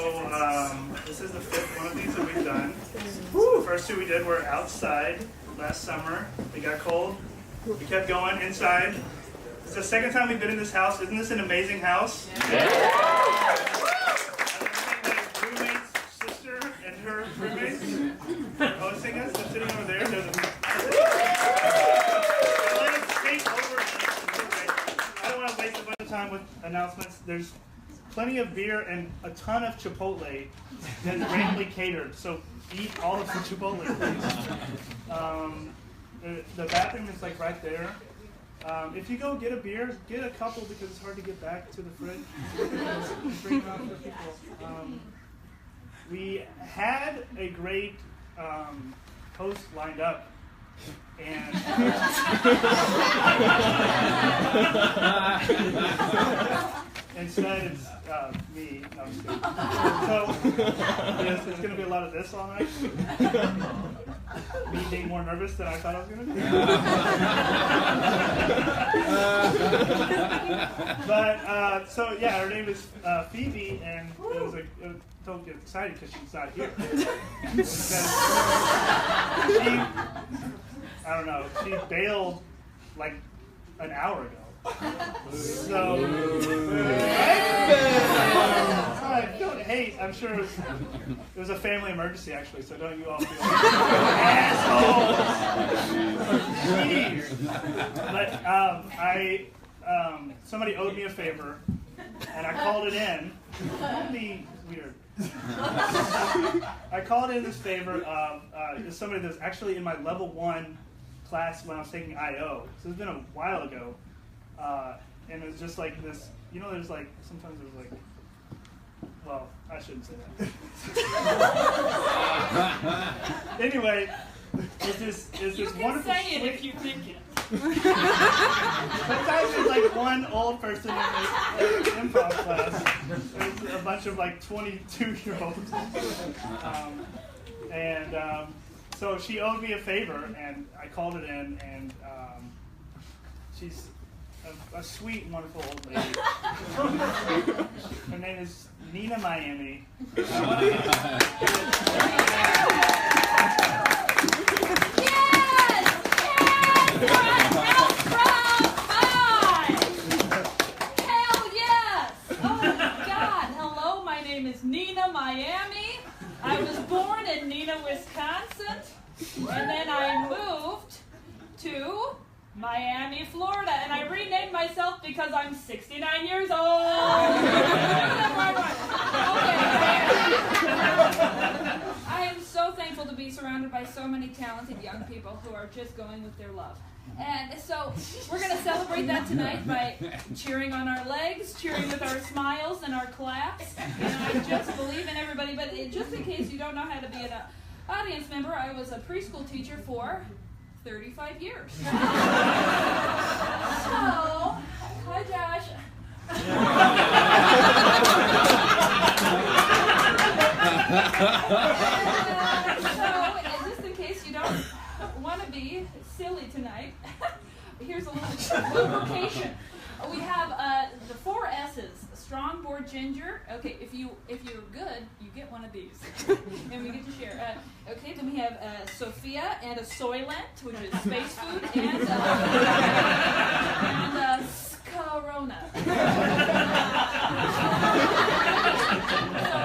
This is the 5th one of these that we've done. So the first 2 we did were outside last summer. It got cold. We kept going inside. It's the 2nd time we've been in this house. Isn't this an amazing house? Yeah. Roommate's sister and her roommates hosting us. They're sitting over there. Let us take over. I don't want to waste a bunch of time with announcements. There's plenty of beer and a ton of Chipotle that's randomly catered. So eat all of the Chipotle, please. The bathroom is like right there. If you go get a beer, get a couple because it's hard to get back to the fridge. Bring them out for people. We had a great host lined up. And instead it's me. No, I'm just kidding. So yes, there's going to be a lot of this all night. Me being more nervous than I thought I was going to be. But so yeah, her name is Phoebe, and don't get excited because she's not here. I don't know. She bailed like an hour ago. So, don't hate. I'm sure it was a family emergency actually. So don't you all feel like assholes? Jeez. But somebody owed me a favor, and I called it in. Don't be weird. I called in this favor of somebody that's actually in my level 1 class when I was taking IO. So it's been a while ago. And it was just like this, there's like, sometimes there's like, well, I shouldn't say that. Anyway, it's this wonderful. You can say it if you think it. Sometimes there's like one old person in this improv class. There's a bunch of like 22-year-olds. So she owed me a favor, and I called it in, and she's a sweet, wonderful old lady. Her name is Nina Miami. Miami. I was born in Neenah, Wisconsin, and then I moved to Miami, Florida, and I renamed myself because I'm 69 years old. I am so thankful to be surrounded by so many talented young people who are just going with their love. And so we're going to celebrate that tonight by cheering on our legs, cheering with our smiles and our claps. And I just believe in everybody. But just in case you don't know how to be an audience member, I was a preschool teacher for 35 years. So, hi Josh. So, just in case you don't want to be silly tonight, here's a little location. We have the 4 S's: strong, bored, ginger. Okay, if you're good, you get one of these, and we get to share. Okay, then we have Sophia and a Soylent, which is space food, and Corona. So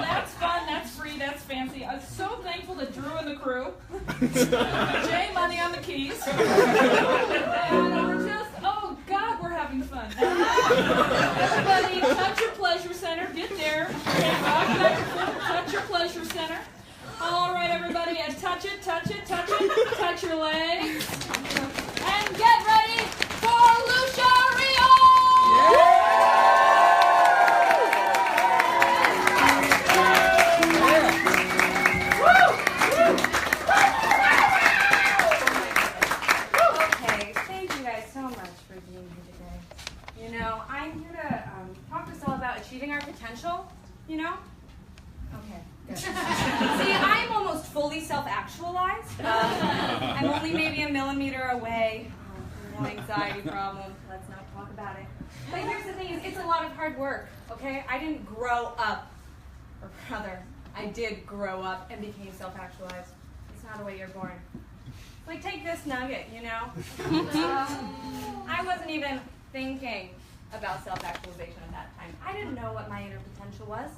that's fun, that's free, that's fancy. I'm so thankful to Drew and the crew. Jay Money on the keys. And we're just, oh God, we're having fun. Everybody, touch your pleasure center. Get there. Touch your pleasure center. All right, everybody, and touch it, touch it, touch it. Touch your legs. And get ready for Lucia Rio! I'm here to talk to us all about achieving our potential, Okay, good. See, I'm almost fully self-actualized. I'm only maybe a millimeter away from no anxiety problem. Let's not talk about it. But here's the thing, it's a lot of hard work, okay? I didn't grow up Or rather, I did grow up and became self-actualized. It's not a way you're born. Like, take this nugget, you know? I wasn't even thinking about self-actualization at that time. I didn't know what my inner potential was.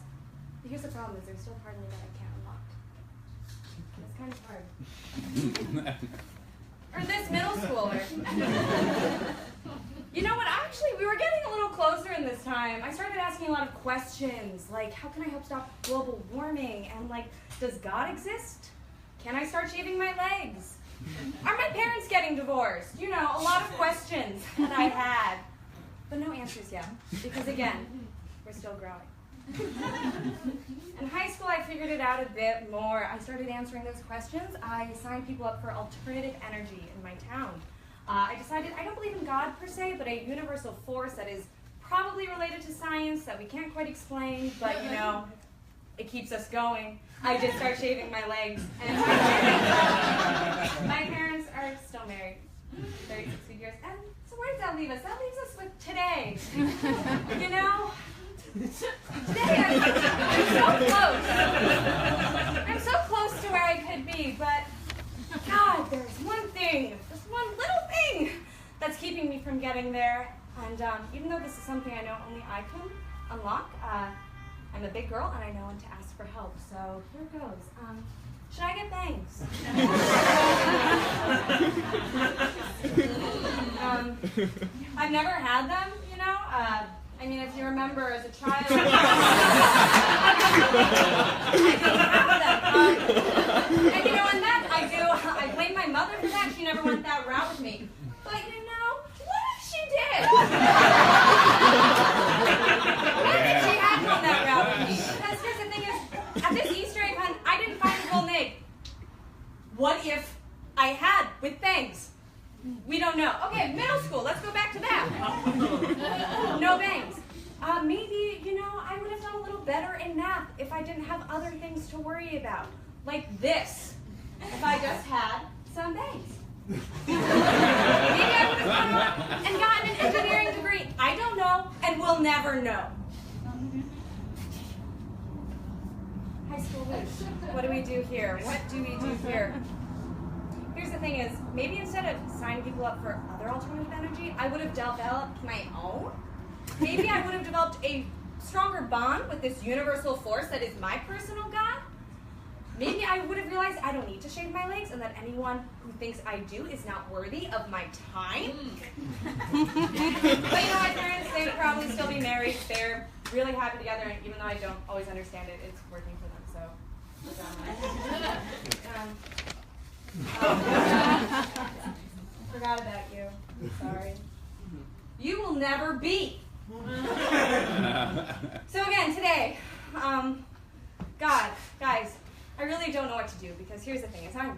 But here's the problem, is there's still part of me that I can't unlock. It's kind of hard. Or this middle schooler. You know what, actually, we were getting a little closer in this time. I started asking a lot of questions, like, how can I help stop global warming? And like, does God exist? Can I start shaving my legs? Are my parents getting divorced? You know, a lot of questions that I had. But no answers yet, because again, we're still growing. In high school, I figured it out a bit more. I started answering those questions. I signed people up for alternative energy in my town. I decided I don't believe in God per se, but a universal force that is probably related to science that we can't quite explain, but you know, it keeps us going. I did start shaving my legs, and my parents are still married, 36 years. And so where does that leave us? That leaves us with today. You know, today I'm so close. I'm so close to where I could be, but God, there's one thing, just one little thing that's keeping me from getting there. And even though this is something I know only I can unlock, I'm a big girl and I know when to ask for help. So here goes. Should I get bangs? I've never had them, you know. I mean, if you remember as a child, I didn't have them. And you know, and that I blame my mother for that. She never went that route with me. But you know, what if she did? What if she had gone that route with me? Because here's the thing is, at this Easter egg hunt, I didn't find a golden egg. What if I had with bangs? We don't know. Okay, middle school, let's go back to that. No bangs. Maybe, you know, I would have done a little better in math if I didn't have other things to worry about. Like this. If I just had some bangs. Maybe I would have gone on and gotten an engineering degree. I don't know, and we'll never know. High school wish. What do we do here? What do we do here? Here's the thing is, maybe instead of signing people up for other alternative energy, I would have developed my own. Maybe I would have developed a stronger bond with this universal force that is my personal God. Maybe I would have realized I don't need to shave my legs and that anyone who thinks I do is not worthy of my time. But you know, my parents, they'd probably still be married. They're really happy together, and even though I don't always understand it, it's working for them, so. Forgot about you. I'm sorry. You will never be. So again, today, God, guys, I really don't know what to do, because here's the thing, is I'm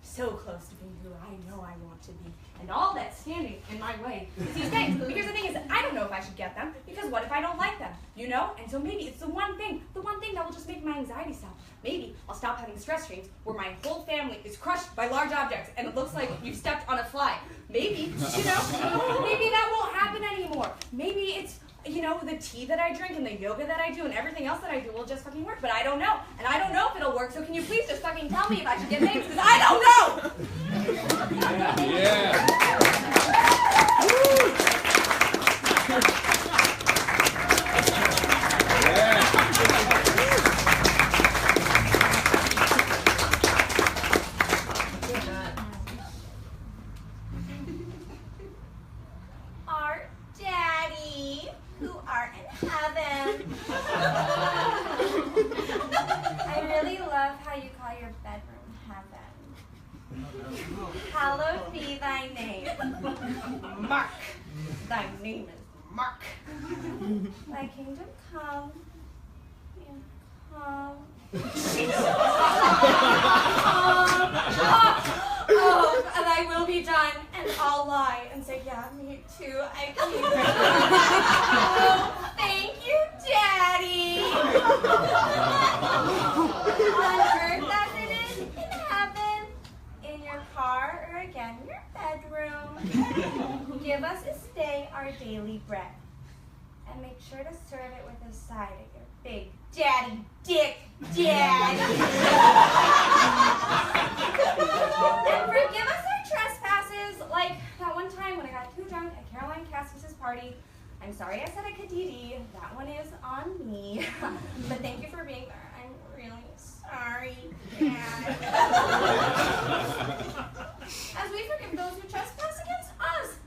so close to being who I know I want to be, and all that's standing in my way is these things. Because the thing is, I don't know if I should get them, because what if I don't like them, you know? And so maybe it's the one thing that will just make my anxiety stop. Maybe I'll stop having stress dreams where my whole family is crushed by large objects and it looks like you've stepped on a fly. Maybe, you know, maybe that won't happen anymore. Maybe it's, you know, the tea that I drink and the yoga that I do and everything else that I do will just fucking work, but I don't know. And I don't know if it'll work, so can you please just fucking tell me if I should get bangs, because I don't know! Yeah. Our Daddy, who art in heaven. I really love how you call your bedroom heaven. Hallowed be thy name. Mark. Thy name is Mark. Thy kingdom come. And come. And I will be done, and I'll lie and say, yeah, me too, I believe it. Oh, thank you, Daddy. On earth as it is in heaven, in your car, or again, in your bedroom, give us this day our daily bread. And make sure to serve it with a side of your big daddy dick dad. And forgive us our trespasses, like that one time when I got too drunk at Caroline Cassius's party. I'm sorry I said I could DD. That one is on me. But thank you for being there. I'm really sorry, Dad. As we forgive those who trespass against us.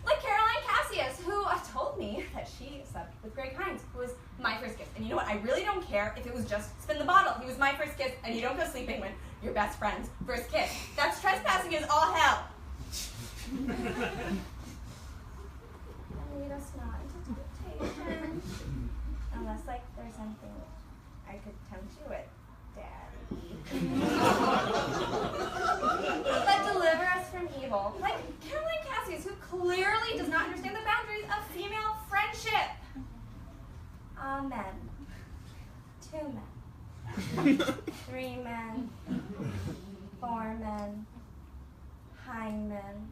Like Caroline Cassius, who told me that she slept with Greg Hines, who was my first kiss. And you know what? I really don't care if it was just spin the bottle. He was my first kiss, and you don't go sleeping with your best friend's first kiss. That's trespassing is all hell. Lead us not into temptation. Unless, like, there's something I could tempt you with, Daddy. But deliver us from evil. Like Caroline Cassius, who clearly does not understand the boundaries of female friendship. Amen. 2 men. 3 men. 4 men. Hymen.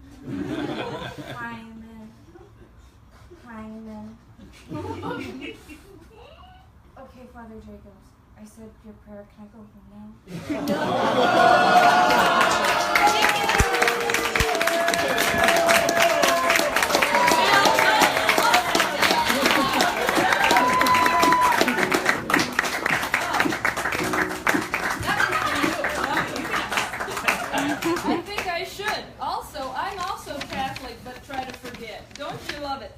Hymen. Hymen. Okay, Father Jacobs. I said your prayer. Can I go home now? I think I should. Also, I'm also Catholic, but try to forget. Don't you love it?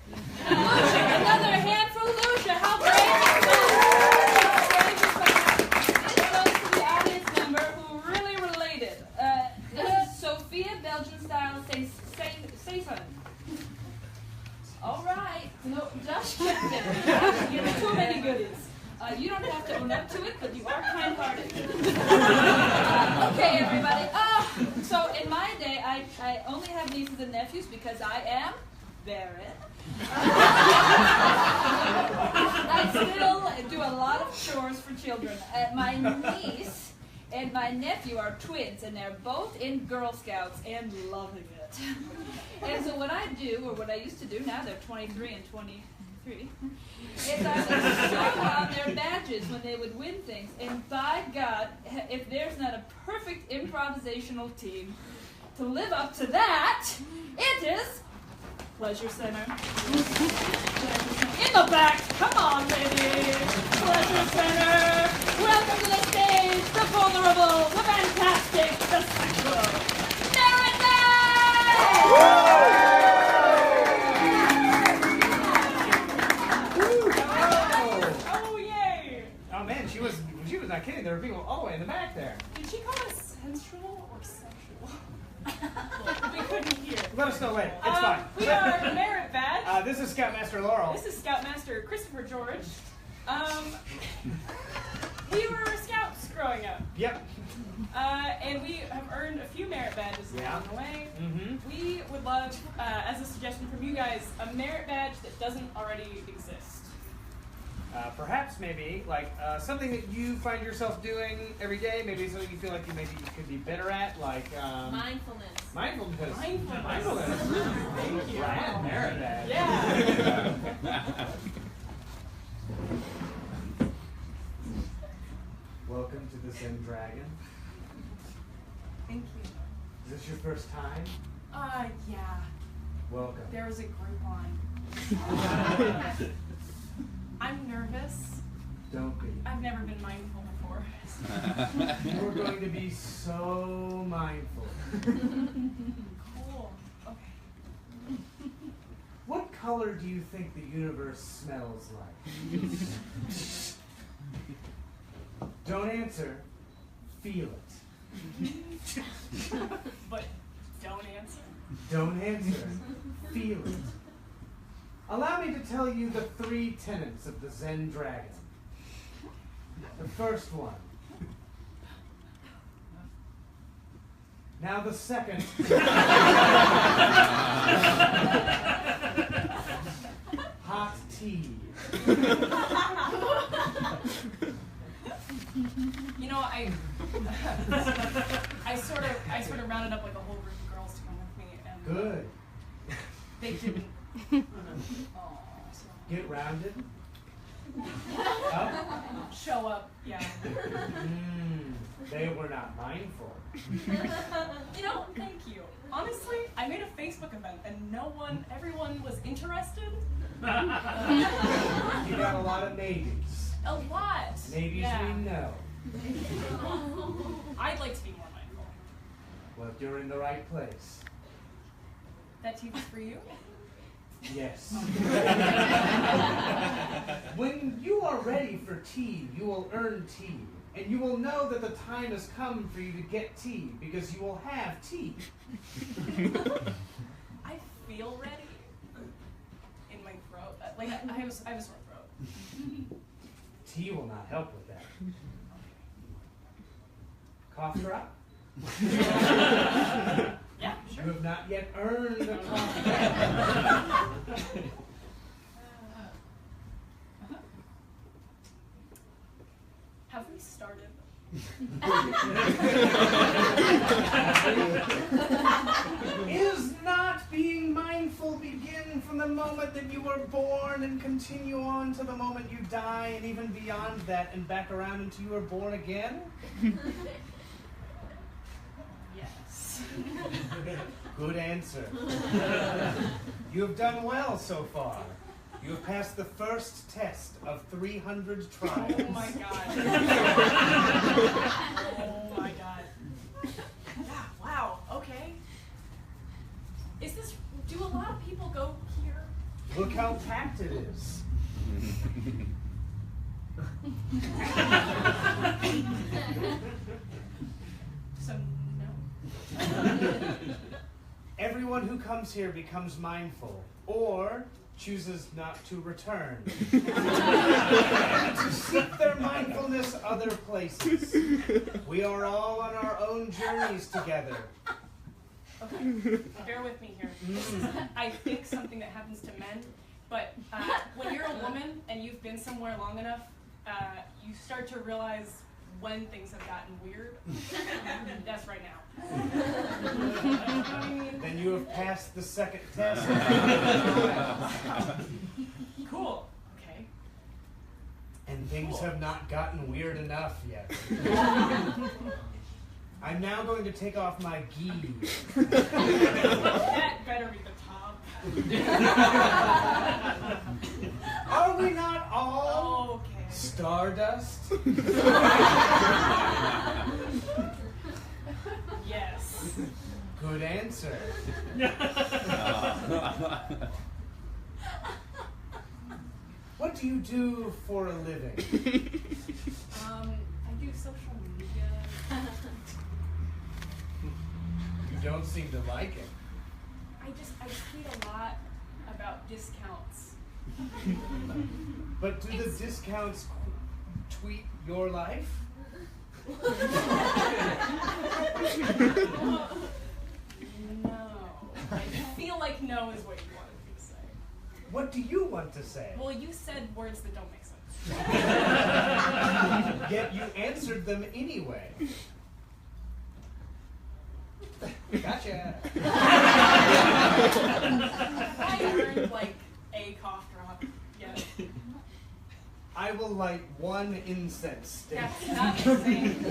Lucia, another hand for Lucia. How brave is that? This goes to the audience member who really related. This is Sophia, Belgian style, say son. All right. No, just kidding. You have too many goodies. You don't have to own up to it, but you are kind-hearted. Okay, everybody. So in my day, I only have nieces and nephews because I am barren. I still do a lot of chores for children. My niece and my nephew are twins, and they're both in Girl Scouts and loving it. And so what I do, or what I used to do, now they're 23 and 23, is I would show on their badges when they would win things. And by God, if there's not a perfect improvisational team to live up to that, it is Pleasure Center. In the back, come on, ladies. Pleasure Center. Welcome to the stage, the vulnerable, the fantastic, the sexual. She was not kidding. There were people all the way in the back there. Did she call us sensual or sexual? We couldn't hear. Let us know later. It's fine. We are Merit Badge. This is Scoutmaster Laurel. This is Scoutmaster Christopher George. We were scouts growing up. Yep. And we have earned a few merit badges along the way. Mm-hmm. We would love, as a suggestion from you guys, a merit badge that doesn't already exist. Perhaps maybe like something that you find yourself doing every day, maybe something you feel like you could be better at, like Mindfulness. Mindfulness. Thank you. Brand merit badge. Yeah. Welcome to the Zen Dragon. Thank you. Is this your first time? Yeah. Welcome. There was a Groupon. I'm nervous. Don't be. I've never been mindful before. You're going to be so mindful. Cool. Okay. What color do you think the universe smells like? Don't answer. Feel it. But don't answer. Don't answer. Feel it. Allow me to tell you the 3 tenets of the Zen Dragon. The first one. Now the second. Hot tea. You know, I sort of rounded up like a whole group of girls to come with me, and Good. they didn't. Oh, so Get rounded? Up? Show up, yeah. They were not mindful. You know, thank you. Honestly, I made a Facebook event and everyone was interested. You got a lot of maybes. A lot. Maybes yeah. we know. I'd like to be more mindful. Well, you're in the right place. That tea was for you? Yes. When you are ready for tea, you will earn tea. And you will know that the time has come for you to get tea, because you will have tea. I feel ready. In my throat. Like, I have a sore throat. Tea will not help with that. Cough drop? Yeah, sure. You have not yet earned a cough drop. Have we started? Is not being mindful begin from the moment that you were born and continue on to the moment you die, and even beyond that and back around until you are born again? Yes. Good answer. You have done well so far. You have passed the first test of 300 trials. Oh my god. Oh my god. Yeah, wow, okay. Do a lot of people go here? Look how packed it is. So, no. Everyone who comes here becomes mindful, or chooses not to return. To seek their mindfulness other places. We are all on our own journeys together. Okay, bear with me here. This is, I think, something that happens to men, but when you're a woman and you've been somewhere long enough, you start to realize when things have gotten weird. That's right now. Then you have passed the second test. Cool. Okay. And things have not gotten weird enough yet. I'm now going to take off my gi. That better be the top. Are we not all Okay. stardust? Yes. Good answer. What do you do for a living? I do social media. You don't seem to like it. I tweet a lot about discounts. But do the discounts tweet your life? No. I feel like no is what you wanted me to say. What do you want to say? Well, you said words that don't make sense. Yet you answered them anyway. Gotcha. I earned like a cough drop. Yes. I will light one incense stick. That's not the same.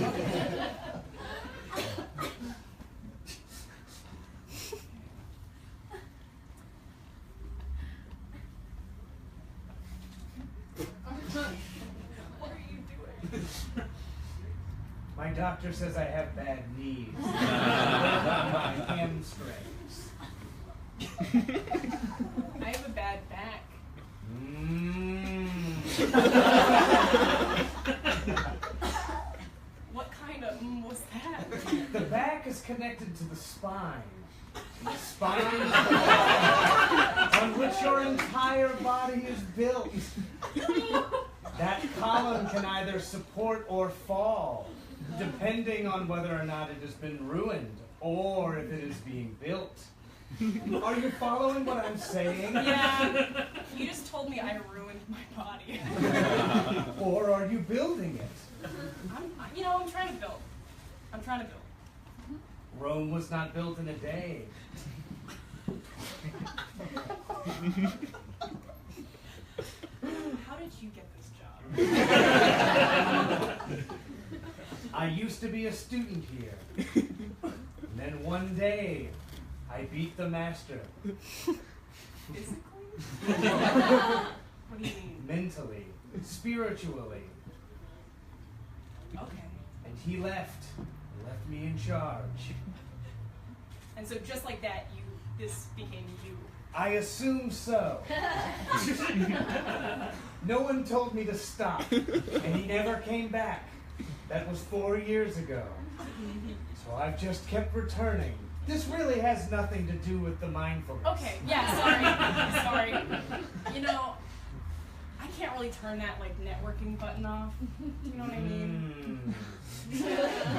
What are you doing? My doctor says I have bad knees. My hamstrings. I have a bad back. What kind of was that? The back is connected to the spine. The spine is the on which your entire body is built. That column can either support or fall, depending on whether or not it has been ruined, or if it is being built. Are you following what I'm saying? Yeah, you just told me I ruined my body. Or are you building it? I'm trying to build. I'm trying to build. Rome was not built in a day. I used to be a student here. And then one day, I beat the master. Physically? What do you mean? Mentally, spiritually. Okay. And he left me in charge. And so just like that, this became you. I assume so. No one told me to stop, and he never came back. That was 4 years ago. So I've just kept returning. This really has nothing to do with the mindfulness. Okay, yeah, sorry. You know, I can't really turn that like networking button off. You know what I mean?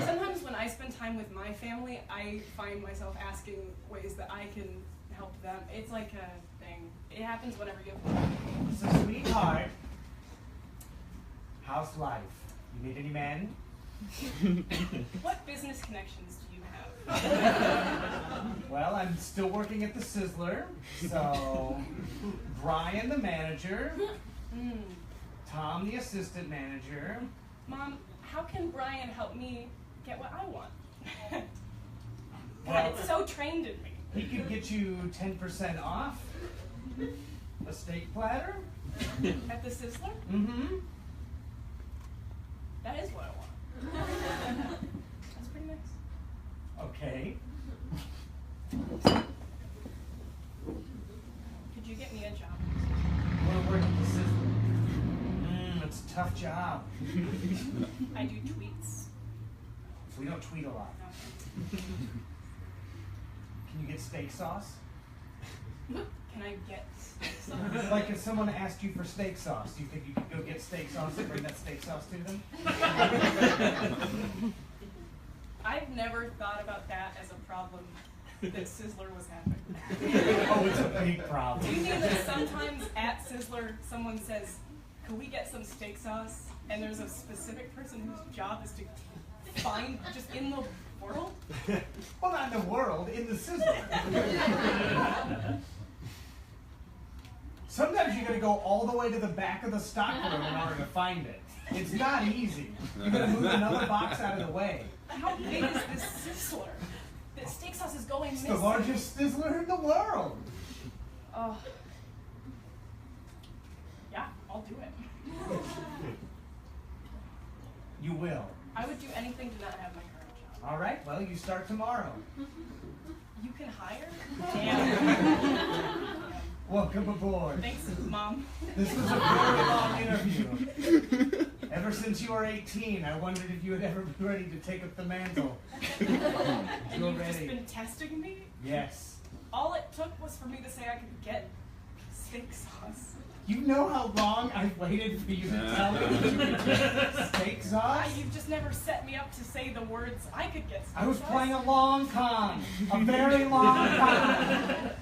Sometimes when I spend time with my family, I find myself asking ways that I can help them. It's like a thing. It happens whenever you have. So, sweetheart, how's life? You meet any men? What business connections do you have? Well, I'm still working at the Sizzler, so Brian the manager, Tom the assistant manager. Mom, how can Brian help me get what I want? Well, God, it's so trained in me. he could get you 10% off a steak platter. At the Sizzler? Mm-hmm. That is what I want. That's pretty nice. Okay. Could you get me a job? You want to work at the Sizzler? It's a tough job. I do tweets. We don't tweet a lot. No. Can you get steak sauce? Can I get some? Like if someone asked you for steak sauce, do you think you could go get steak sauce and bring that steak sauce to them? I've never thought about that as a problem that Sizzler was having. Oh, it's a big problem. Do you mean that sometimes at Sizzler someone says, could we get some steak sauce? And there's a specific person whose job is to find just in the world? Well, not in the world, in the Sizzler. Sometimes you gotta go all the way to the back of the stockroom in order to find it. It's not easy. You gotta move another box out of the way. How big is this Sizzler? The steak sauce is going It's missing. the largest Sizzler in the world. Oh. Yeah, I'll do it. You will. I would do anything to not have my current job. All right, well, you start tomorrow. You can hire? Damn. Welcome aboard. Thanks, Mom. This was a very long interview. Ever since you were 18, I wondered if you would ever be ready to take up the mantle. And You're you've just ready. been testing me? Yes. All it took was for me to say I could get steak sauce. You know how long I've waited for you to tell me that you could get steak sauce? You've just never set me up to say the words I could get steak I was sauce. playing a long con. A very long con. That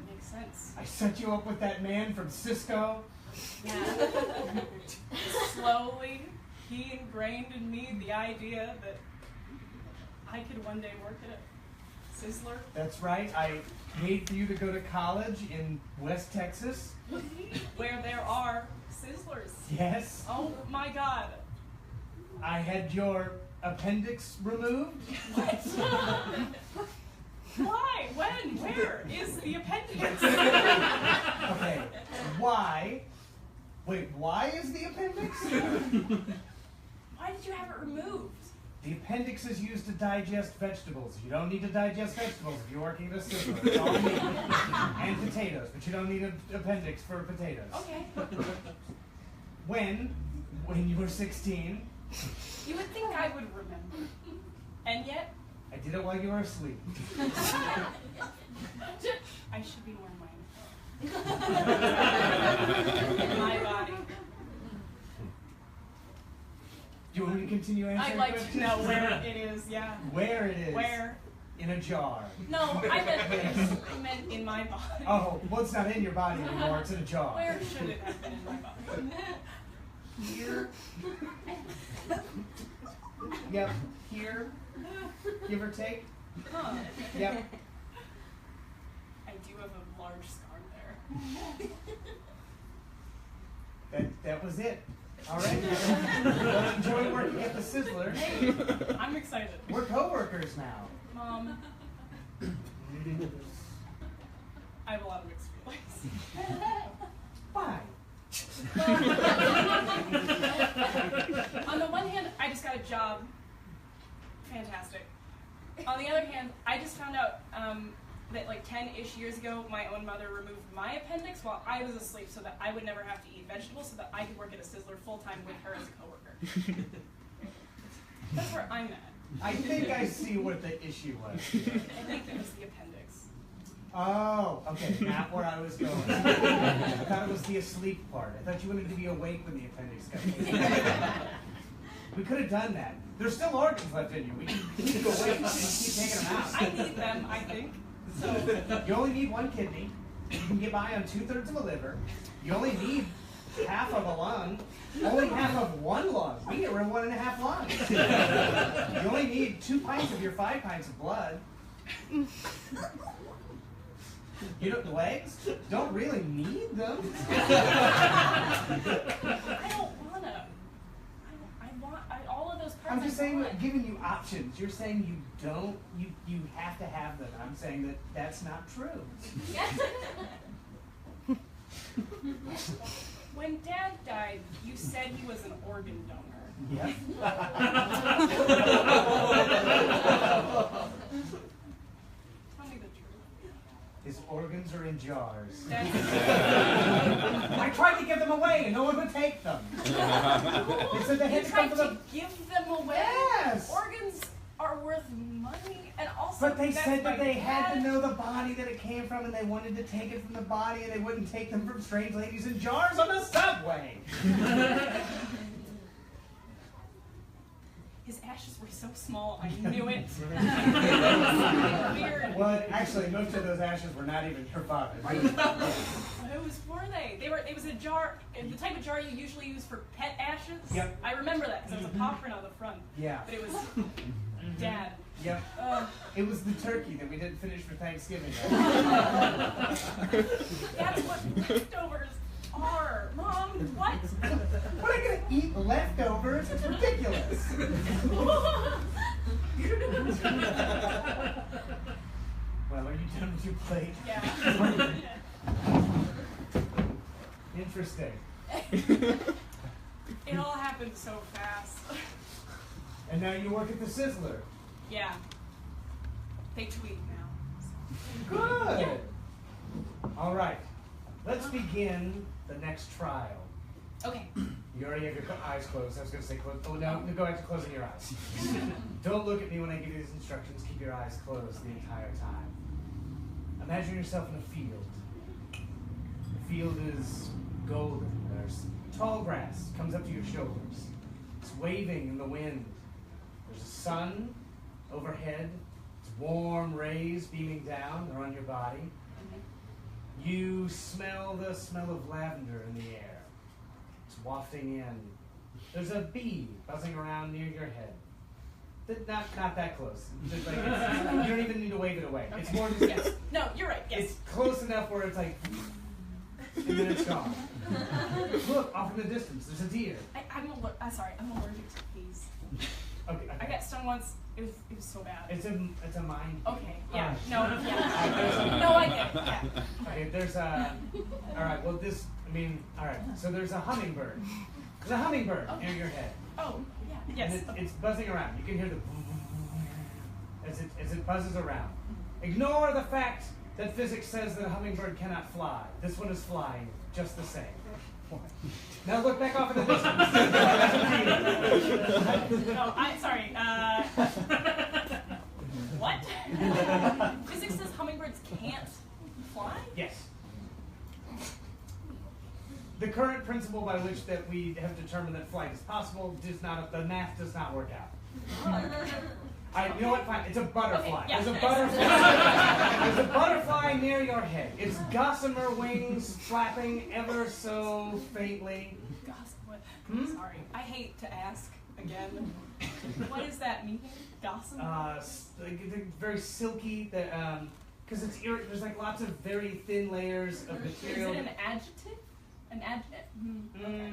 makes sense. I set you up with that man from Cisco. Yeah. Slowly, he ingrained in me the idea that I could one day work at a Sizzler. That's right. I paid for you to go to college in West Texas. Where there are Sizzlers. Yes. Oh my God. I had your appendix removed. What? Why? When? Where is the appendix? Okay. Why? Wait, why is the appendix? Why did you have it removed? The appendix is used to digest vegetables. You don't need to digest vegetables if you're working at a Sizzler. It's all meat. And potatoes, but you don't need an appendix for potatoes. Okay. When you were 16, You would think I would remember. And yet, I did it while you were asleep. I should be wearing my body. Do you want me to continue answering I'd like to questions? know where it is, yeah. Where it is. Where? In a jar. No, I meant in my body. Oh, well, it's not in your body anymore. It's in a jar. Where should it have been in my body? Here. Yep. Here. Give or take. Huh. Yep. I do have a large scar there. That was it. All right. Well, enjoy working at the Sizzler. Hey, I'm excited. We're co-workers now. Mom, I have a lot of mixed feelings. Why? On the one hand, I just got a job. Fantastic. On the other hand, I just found out that like 10-ish years ago, my own mother removed my appendix while I was asleep so that I would never have to eat vegetables so that I could work at a Sizzler full-time with her as a coworker. That's where I'm at. I think I see what the issue was. I think it was the appendix. Oh, okay, not where I was going. I thought it was the asleep part. I thought you wanted to be awake when the appendix got taken. We could have done that. There's still organs left in you. We can go wait and keep taking them out. I need them, I think. So You only need one kidney. You can get by on 2/3 of a liver. You only need half of a lung. Only half of one lung. We get rid of 1.5 lungs. You only need 2 pints of your 5 pints of blood. You know, the legs don't really need them. I don't wanna. All of those parts. I'm just I saying, want. giving you options. You're saying you don't, you have to have them. I'm saying that that's not true. When Dad died, you said he was an organ donor. Yep. Tell me the truth. His organs are in jars. That's I tried to give them away and no one would take them. They said they had you to come tried to to the... give them away. Yes. Organs are worth money, and also. But they that's said that my they had to dad. know the body that it came from and they wanted to take it from the body and they wouldn't take them from strange ladies in jars on the subway. His ashes were so small, I knew it. Weird. Well, actually, most of those ashes were not even your father's. Whose were they? It was a jar, the type of jar you usually use for pet ashes. Yep. I remember that because there was a paw print on the front. Yeah. But it was Dad. Yep. It was the turkey that we didn't finish for Thanksgiving. That's what leftovers are. Mom, what? What am I going to eat leftovers? It's ridiculous. Well, are you done with your plate? Yeah. Interesting. It all happened so fast. And now you work at the Sizzler. Yeah. They tweet now. Good. All right. Let's begin the next trial. Okay. You already have your eyes closed. I was going to say close. Oh, no. Go back to closing your eyes. Don't look at me when I give you these instructions. Keep your eyes closed the entire time. Imagine yourself in a field. The field is golden. There's tall grass. Comes up to your shoulders. It's waving in the wind. There's a sun overhead. It's warm rays beaming down. They're on your body. You smell the smell of lavender in the air. It's wafting in. There's a bee buzzing around near your head. Not that close. Just like you don't even need to wave it away. Okay. It's more just, Yes. No, you're right. Yes. it's close enough where it's like, and then it's gone. Look, off in the distance, there's a deer. I'm allergic to bees. Okay, I got stung once. It was so bad. It's a mind. Okay. Yeah. Alright. No. Yeah. No, I get it. Yeah. Okay, there's a. All right. Well, all right. So there's a hummingbird. There's a hummingbird near your head. Oh. Yeah. And Yes. it's buzzing around. You can hear the as it buzzes around. Ignore the fact that physics says that a hummingbird cannot fly. This one is flying just the same. Now look back off in the distance. Oh, I'm sorry. What? Physics says hummingbirds can't fly? Yes. The current principle by which that we have determined that flight is possible the math does not work out. You know what? Fine. It's a butterfly. Okay, yeah. There's a butterfly. There's a butterfly near your head. Its gossamer wings flapping ever so faintly. Gosh, what? Hmm? Sorry. I hate to ask again. What does that mean? Gossamer? They're very silky. Because there's like lots of very thin layers of Is material. it an adjective? An adjective? Okay.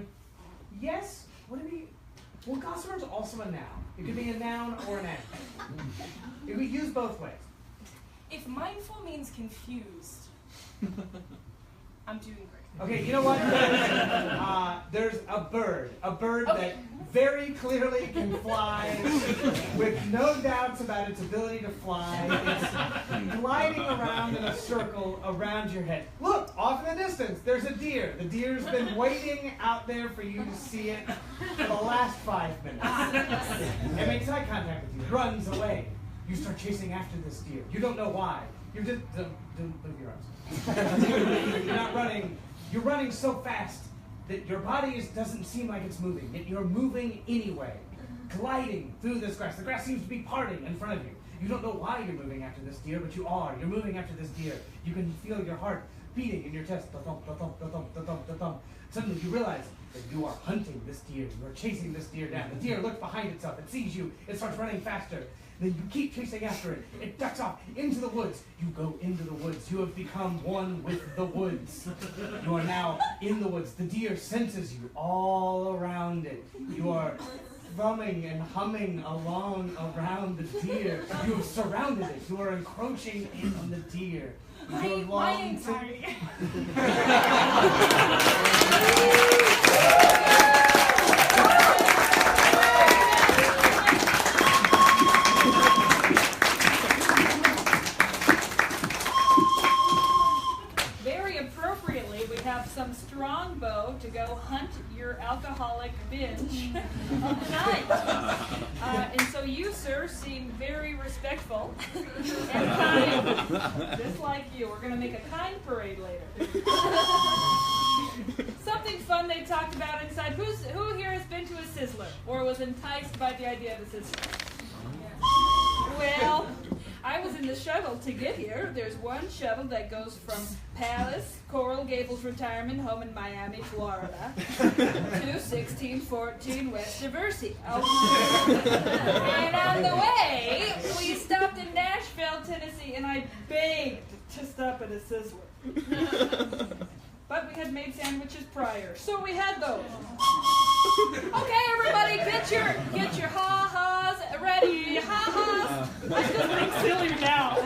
Yes? What do we... Well, gossamer's also a noun. It could be a noun or an adjective. It could be used both ways. If mindful means confused, I'm doing great. Okay, you know what? There's a bird that very clearly can fly with no doubts about its ability to fly. It's gliding around in a circle around your head. Look, off in the distance, there's a deer. The deer's been waiting out there for you to see it for the last 5 minutes. It makes eye contact with you, runs away. You start chasing after this deer. You don't know why. You're just, don't move your arms. You're not running. You're running so fast that your body doesn't seem like it's moving, yet you're moving anyway, gliding through this grass. The grass seems to be parting in front of you. You don't know why you're moving after this deer, but you are. You're moving after this deer. You can feel your heart beating in your chest. Da-thump, da-thump, da-thump, da-thump, da-thump. Suddenly you realize that you are hunting this deer. You are chasing this deer down. The deer looks behind itself. It sees you. It starts running faster. Then you keep chasing after it. It ducks off into the woods. You go into the woods. You have become one with the woods. You are now in the woods. The deer senses you all around it. You are thrumming and humming along around the deer. You have surrounded it. You are encroaching in on the deer. My anxiety. Some strong bow to go hunt your alcoholic binge of the night. And so you, sir, seem very respectful and kind, just like you. We're going to make a kind parade later. Something fun they talked about inside. Who here has been to a Sizzler or was enticed by the idea of a Sizzler? Well, I was in the shuttle to get here. There's one shuttle that goes from Palace, Coral Gables Retirement Home in Miami, Florida, to 1614 West Diversey. And on the way, we stopped in Nashville, Tennessee, and I begged to stop at a Sizzler. But we had made sandwiches prior, so we had those. Okay, everybody, get your ha-has ready. Ha-has. I'm just being silly now.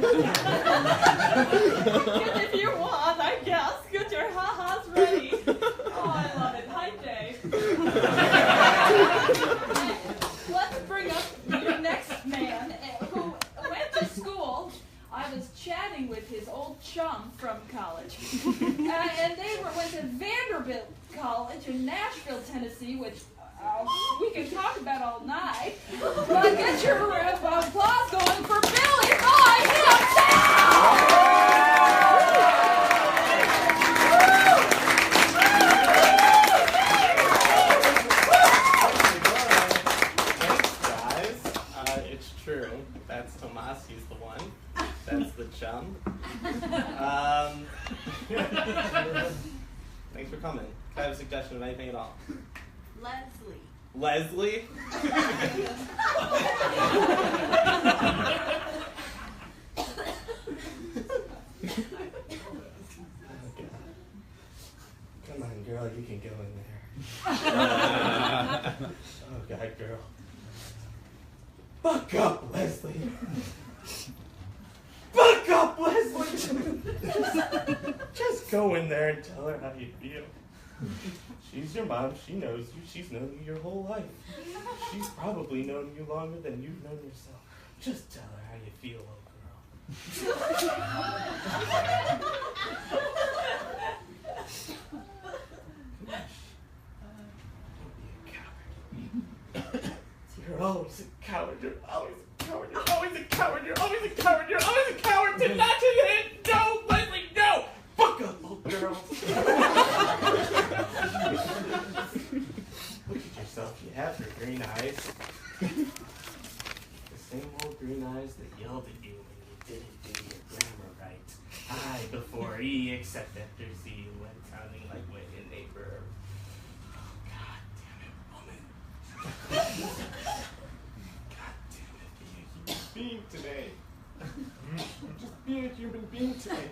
If you want, I guess. Get your ha-has ready. Oh, I love it. Hi, Jay. Let's bring up your next man who went to school. I was chatting with his old chum from college. And they went to Vanderbilt College in Nashville, Tennessee, which we can talk about all night. But get your applause going for Billy Boy himself! It's true. That's Tomas. He's the one. That's the chum. Thanks for coming. Can I have a suggestion of anything at all? Leslie. Leslie? Come on, girl. You can go in there. Oh, God, girl. Buck up, Leslie. Buck up, Leslie. Just go in there and tell her how you feel. She's your mom. She knows you. She's known you your whole life. She's probably known you longer than you've known yourself. Just tell her how you feel, old girl. You're always a coward. You're always a coward. You're always a coward. You're always a coward. You're always a coward. To not to hit. No, Leslie, no. Fuck up, old girl. Look at yourself. You have your green eyes. The same old green eyes that yelled at you when you didn't do your grammar right. I before E, except after Z, when sounding like when your neighbor. Oh, God damn it, woman. God damn it, be a human being today. Just be a human being today.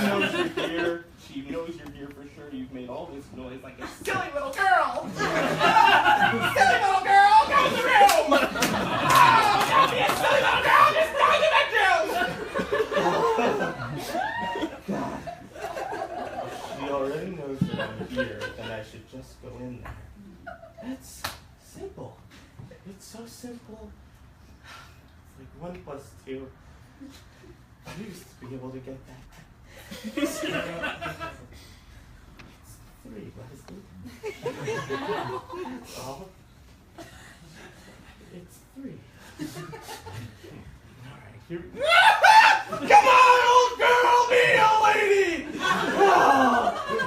Nose you're here. She knows you're here for sure. You've made all this noise like a silly little girl. Silly little girl, come in the room. Don't be a silly little girl, just go in the bedroom. She already knows that I'm here, and I should just go in there. It's simple. It's so simple. It's like 1 + 2. I used to be able to get that. It's 3, Leslie. Oh, it's 3. Alright, here we go. Come on, old girl, be a lady! Oh,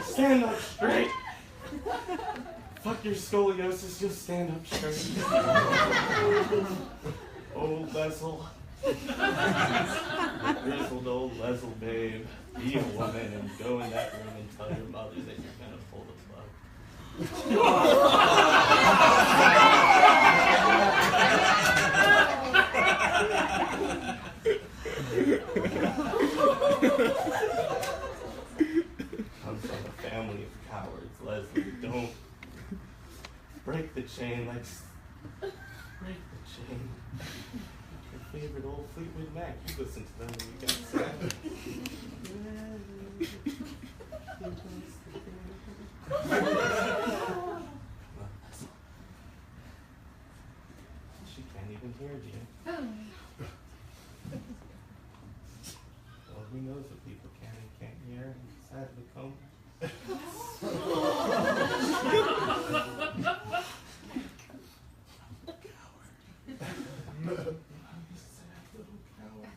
stand up straight. Fuck your scoliosis, just stand up straight. Old Leslie. Grizzled old Leslie babe. Be a woman and go in that room and tell your mother that you're gonna pull the plug. Comes from a family of cowards, Leslie. Don't break the chain like break the chain. Your favorite old Fleetwood Mac. You listen to them when you got sad. She can't even hear you. Well, who knows what people can and can't hear inside of the coma? Sad little coward.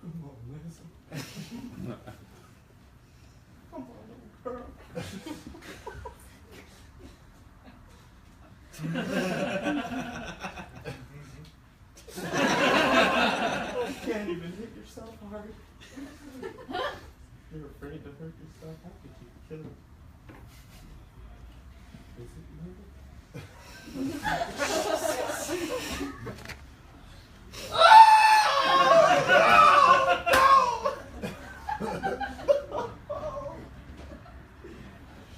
Come on, Leslie. Come on, little girl. You can't even hit yourself hard. You're afraid to hurt yourself. How could you kill him? Is it murder?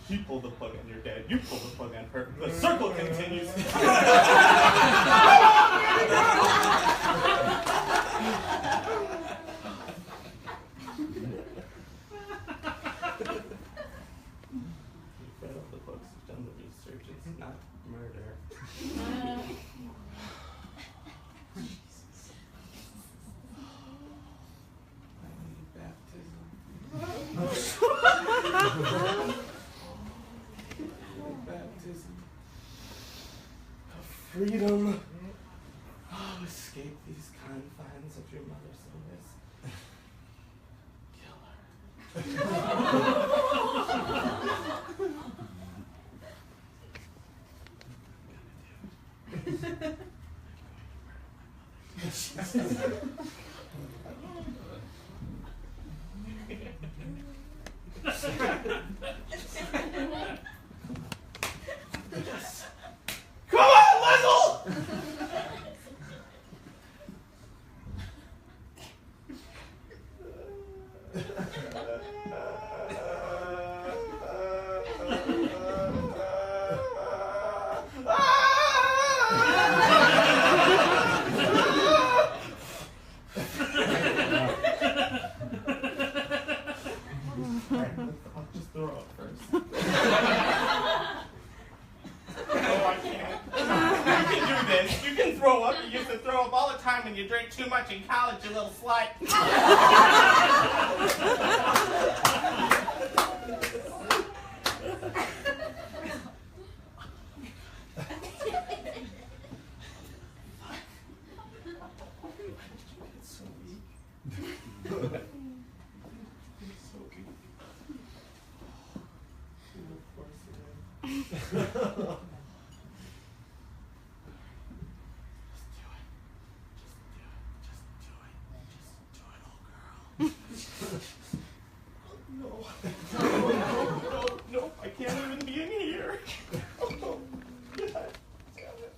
She pulled the plug on your dad. You pulled the plug on her. The circle continues. You've read all the books, you've done the research. It's not murder. I need baptism. Baptism of freedom. Oh, escape these confines of your mother's bliss. Kill her. Come on, Leslie! I'll just throw up first. Oh, I can't. You can do this. You can throw up. You used to throw up all the time when you drank too much in college, you little slut. It's so weak. It's so weak. Of course it is. Just do it. No, I can't even be in here. Oh, God damn it.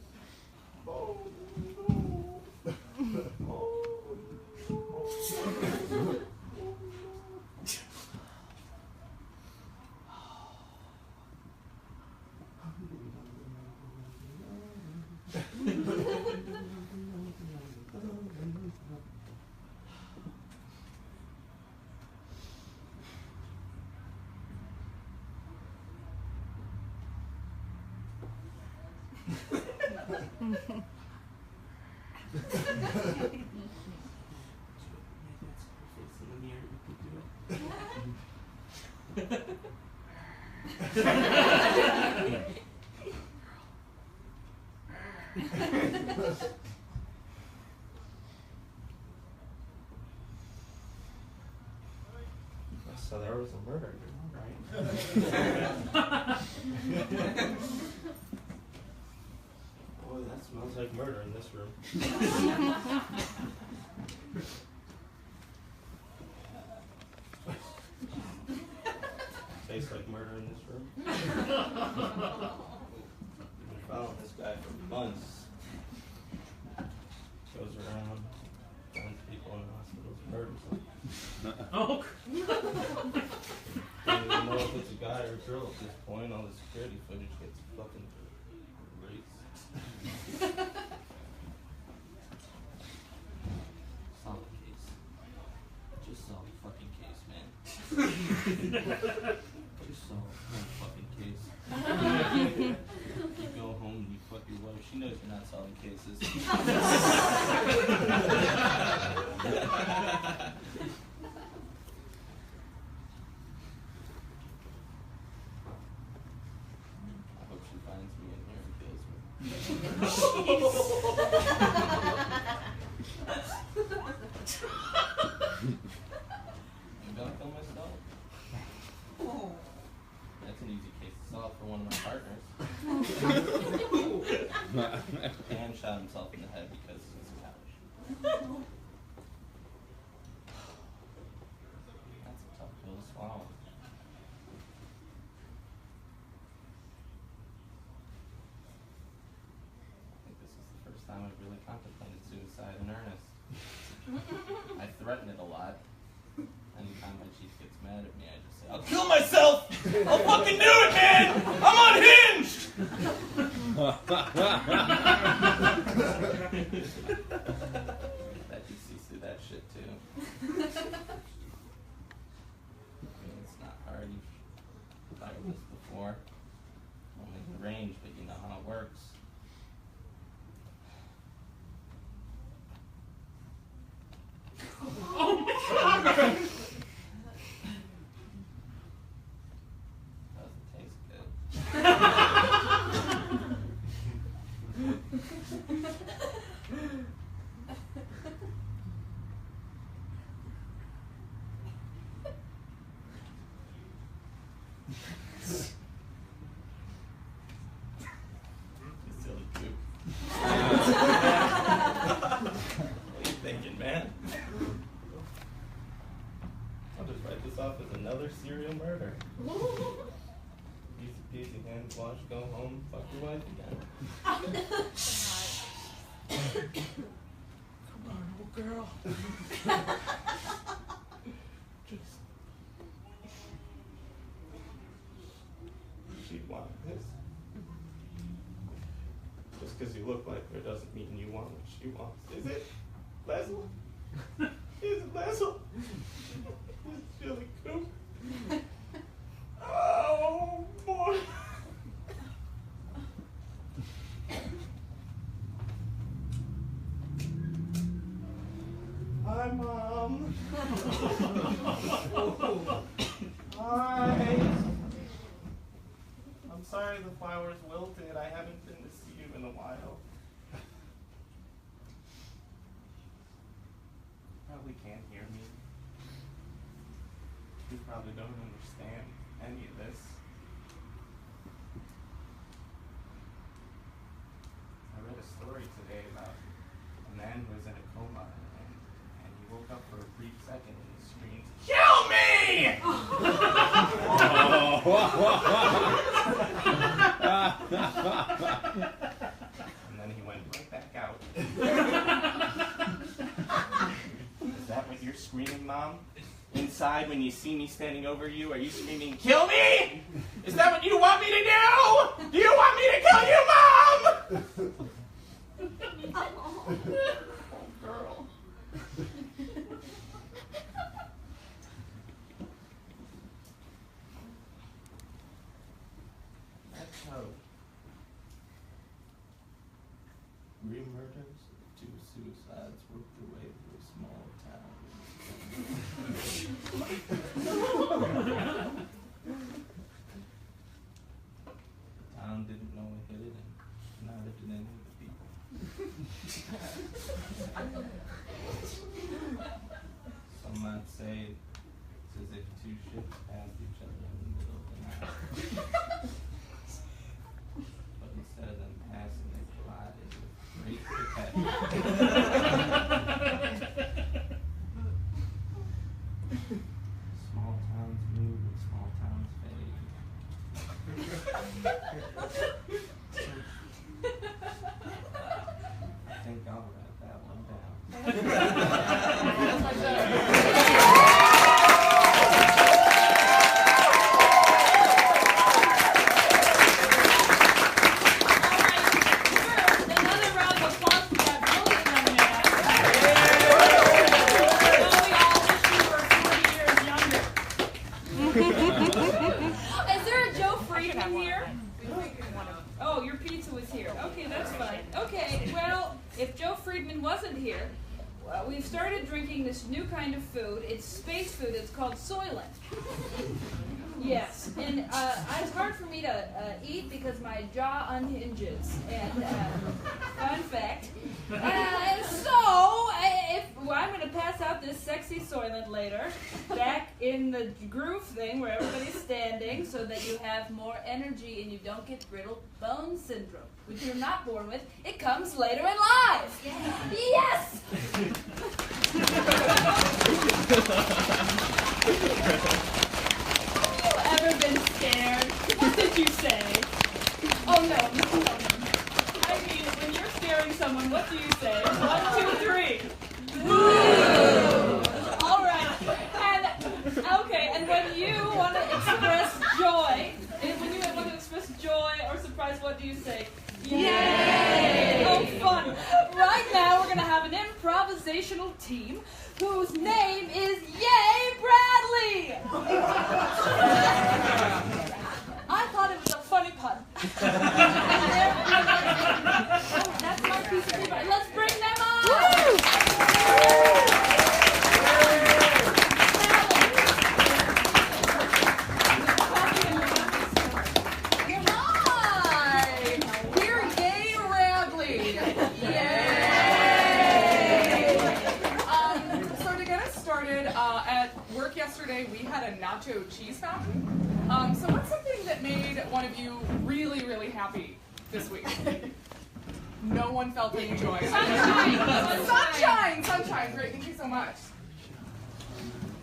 Oh, no. Oh, no. So there was a murder, right? Boy, that smells like murder in this room. Tastes like murder in this room. We followed this guy for months. Goes around, finds people in hospitals, murders them. Oh. Don't even know if it's a guy or a girl at this point. All the security footage gets fucking erased. Solve the case. Just solve the fucking case, man. Just solve the fucking case. You go home and you fuck your wife. She knows you're not solving cases. I hope she finds me in here and kills me. I'm gonna kill myself. That's an easy case to solve for one of my partners. Dan shot himself in the head because he's a couch. That's a tough pill to swallow. I think this is the first time I've really contemplated suicide in earnest. I threaten it a lot. Anytime my chief gets mad at me, I just say, I'll kill myself! I'll fucking do it, man! I'm unhinged! That he sees through that shit, too. I mean, it's not hard. You've tried this before. Only the range, but you know how it works. Doesn't taste good. You silly goop. What are you thinking, man? I'll just write this off as another serial murder. Easy peasy, hands washed, go home, fuck your wife again. Come on, old girl. Just. She'd want this. Just because you look like her doesn't mean you want what she wants. Is it, Leslie? Is it Leslie? This chili coop. Oh boy. Hi, Mom. Hi. I'm sorry the flowers wilted. I haven't been to see you in a while. Probably can't hear me. You probably don't understand any of this. I read a story today about a man who was in a coma and he woke up for a brief second and he screamed, "Kill me!" And then he went right back out. Is that what you're screaming, Mom? Inside, when you see me standing over you, are you screaming, "Kill me"? Is that what you want me to do? Do you want me to kill you, Mom? Oh, girl. That's how suicides worked their way through a small town. The town didn't know it hit it, and neither did any of the people. Some might say it's as if two ships passed each other in the middle of the night. But instead of them passing, they collided with great rapidity. Small towns move and small towns fade. I think I'll write that one down. Another round of applause for that brilliant young man. Now we all wish we were 40 years younger. Is there a Joe Friedman here? Oh, your pizza was here. Okay, that's fine. Okay, well, if Joe Friedman wasn't here, we've started drinking this new kind of food. It's space food. It's called Soylent. Yes, and it's hard for me to eat because my jaw unhinges. And fun fact. I'm going to pass out this sexy Soylent later, back in the groove thing where everybody's standing, so that you have more energy and you don't get brittle bone syndrome, which you're not born with. It comes later in life. Yes! Have you ever been scared? What did you say? Oh no. I mean, when you're scaring someone, what do you say? 1, 2, 3. Woo! All right. And when you want to express joy, or surprise, what do you say? Yay! Oh, fun. Right now, we're going to have an improvisational team whose name is Yay Bradley! I thought it was a funny pun. Oh, that's my piece of paper. Let's bring them on! Yesterday we had a nacho cheese fountain. So what's something that made one of you really, really happy this week? No one felt any joy. Sunshine. Great, thank you so much.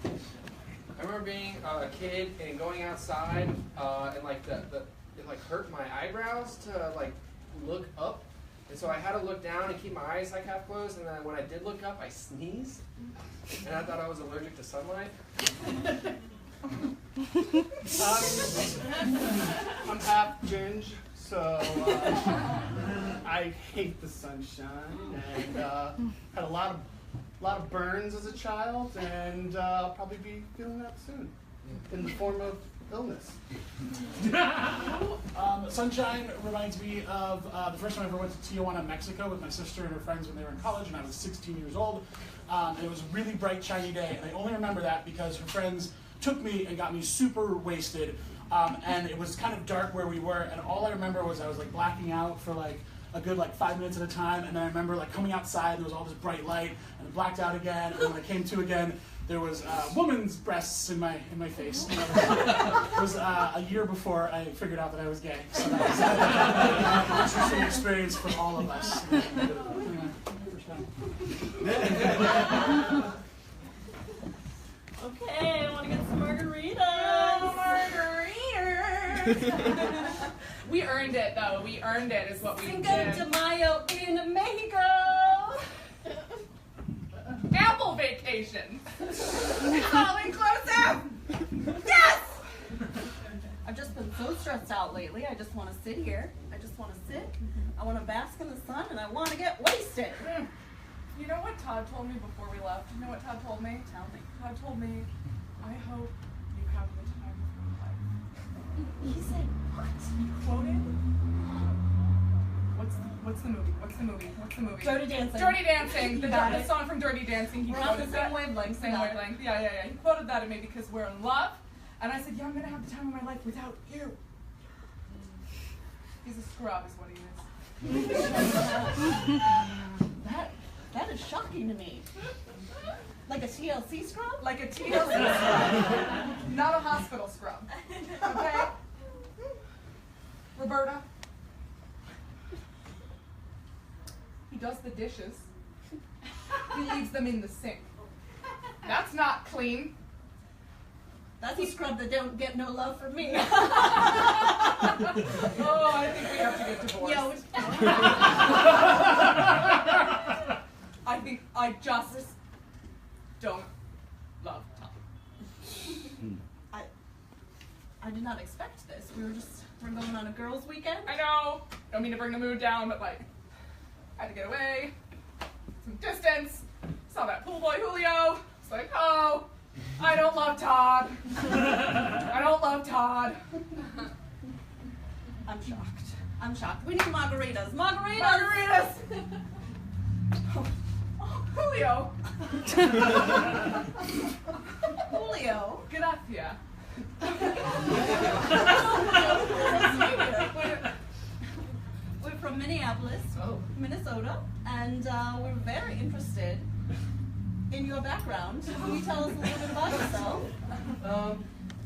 I remember being a kid and going outside and like it like hurt my eyebrows to like look up. And so I had to look down and keep my eyes like half closed, and then when I did look up, I sneezed. And I thought I was allergic to sunlight. I'm half ginge, so I hate the sunshine, and had a lot of burns as a child, and I'll probably be feeling that soon in the form of illness. Sunshine reminds me of the first time I ever went to Tijuana, Mexico with my sister and her friends when they were in college, and I was 16 years old. And it was a really bright, shiny day, and I only remember that because her friends took me and got me super wasted, and it was kind of dark where we were, and all I remember was I was like blacking out for like a good 5 minutes at a time, and then I remember like coming outside, there was all this bright light, and I blacked out again, and when I came to again, there was woman's breasts in my face. It was a year before I figured out that I was gay, so that was an interesting experience for all of us. Okay, I want to get some margaritas. Margaritas. We earned it, though. We earned it, is what we Cinco did. de Mayo in Mexico. Apple vacation. It's all inclusive. Yes. I've just been so stressed out lately. I just want to sit here. I just want to sit. I want to bask in the sun, and I want to get wasted. You know what Todd told me before we left? You know what Todd told me? Tell me. Todd told me, I hope you have the time of your life. He said what? You quoted? What's What's the movie? What's the movie? What's the movie? Dirty Dancing. Dirty Dancing. The Got it. song from Dirty Dancing. He We're on quoted the same that. wavelength. Same Got it. wavelength. Yeah. He quoted that at me because we're in love. And I said, yeah, I'm gonna have the time of my life without you. He's a scrub, is what he is. That is shocking to me. Like a TLC scrub? Like a TLC scrub. Not a hospital scrub. Okay? Roberta. He does the dishes. He leaves them in the sink. That's not clean. That's a scrub that don't get no love from me. Oh, I think we have to get divorced. Yeah, I think I just don't love Tom. I did not expect this. We're going on a girls' weekend. I know. Don't mean to bring the mood down, but like, I had to get away. Some distance. Saw that pool boy Julio. It's like, oh, I don't love Todd. I don't love Todd. I'm shocked. I'm shocked. We need margaritas. Margaritas! Margaritas! Oh, Julio. Julio. Gracias. We're from Minneapolis, Minnesota, and we're very interested in your background. Can you tell us a little bit about yourself?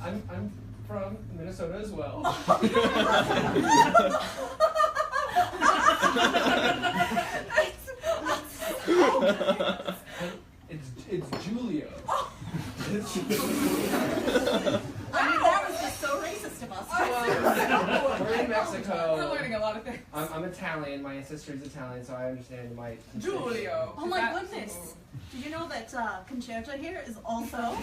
I'm from Minnesota as well. It's Julio. I mean, that was just so racist of us. We're in Mexico. We're learning a lot of things. I'm Italian. My sister's Italian, so I understand my. Julio. Oh my goodness. Did you know that Concerta here is also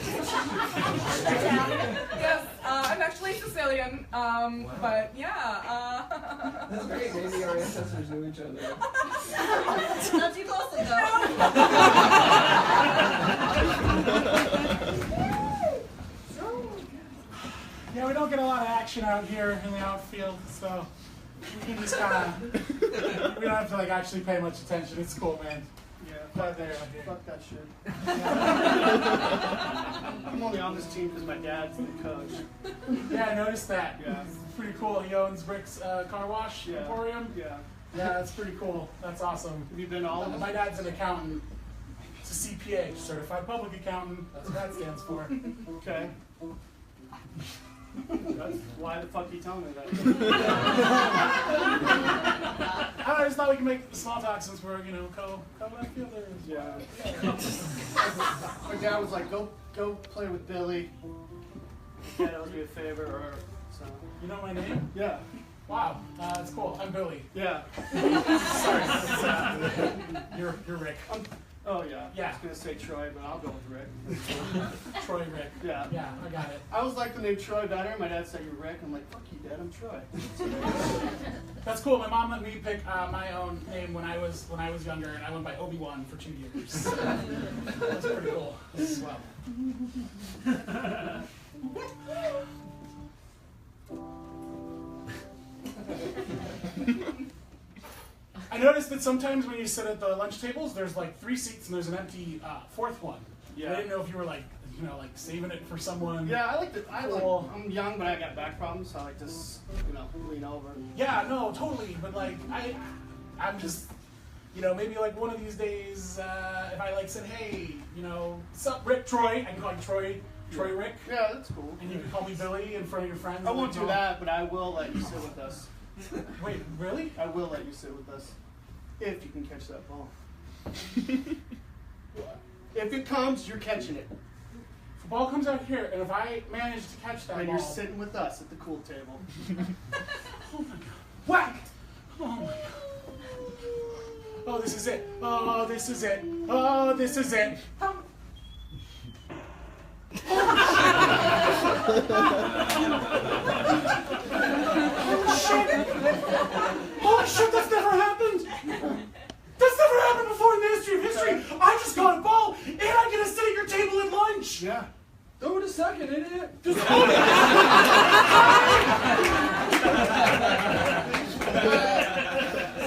Italian? Yes, I'm actually Sicilian, but yeah. That's great. Maybe our ancestors knew each other. Not too closely, though. Yeah, we don't get a lot of action out here in the outfield, so we can just kind of, we don't have to like actually pay much attention. It's cool, man. Fuck that shit. I'm only on this team because my dad's the coach. Yeah, I noticed that. Yeah. It's pretty cool. He owns Rick's car wash emporium. Yeah. Yeah, that's pretty cool. That's awesome. Have you been to all of them? My dad's an accountant. It's a CPA, certified public accountant. That's what that stands for. Okay. That's why the fuck you telling me that? I just thought we could make small talk since we're, co-outfielders. Yeah. My dad was like, go play with Billy. My dad owes me a favor, so. You know my name? Yeah. Wow, that's cool. I'm Billy. Yeah. Sorry. You're Rick. Oh yeah. Yeah. I was gonna say Troy, but I'll go with Rick. Troy Rick. Yeah. Yeah, I got it. I was like the name Troy better. My dad said you're Rick. I'm like, fuck you, Dad. I'm Troy. That's cool. My mom let me pick my own name when I was younger, and I went by Obi-Wan for 2 years. So that's pretty cool as well. I noticed that sometimes when you sit at the lunch tables, there's like 3 seats and there's an empty 4th one. Yeah. I didn't know if you were like saving it for someone. Yeah, I'm young, but I got back problems, so I like to, lean over. Yeah, no, totally. But like, I'm just, maybe like one of these days, if I like said, hey, sup, Rick, Troy, I can call you Troy Rick. Yeah, that's cool. And you can call me Billy in front of your friends. I won't do that, but I will let you sit with us. Wait, really? I will let you sit with us. If you can catch that ball. If it comes, you're catching it. If the ball comes out here, and if I manage to catch that then ball... you're sitting with us at the cool table. Oh my god. Whack! Oh my god. Oh, this is it. Oh, this is it. Oh, this is it. Holy shit, that's never happened! That's never happened before in the history of history! I just got a ball, and I get to sit at your table at lunch! Yeah. Throw it a second, idiot! Just hold it!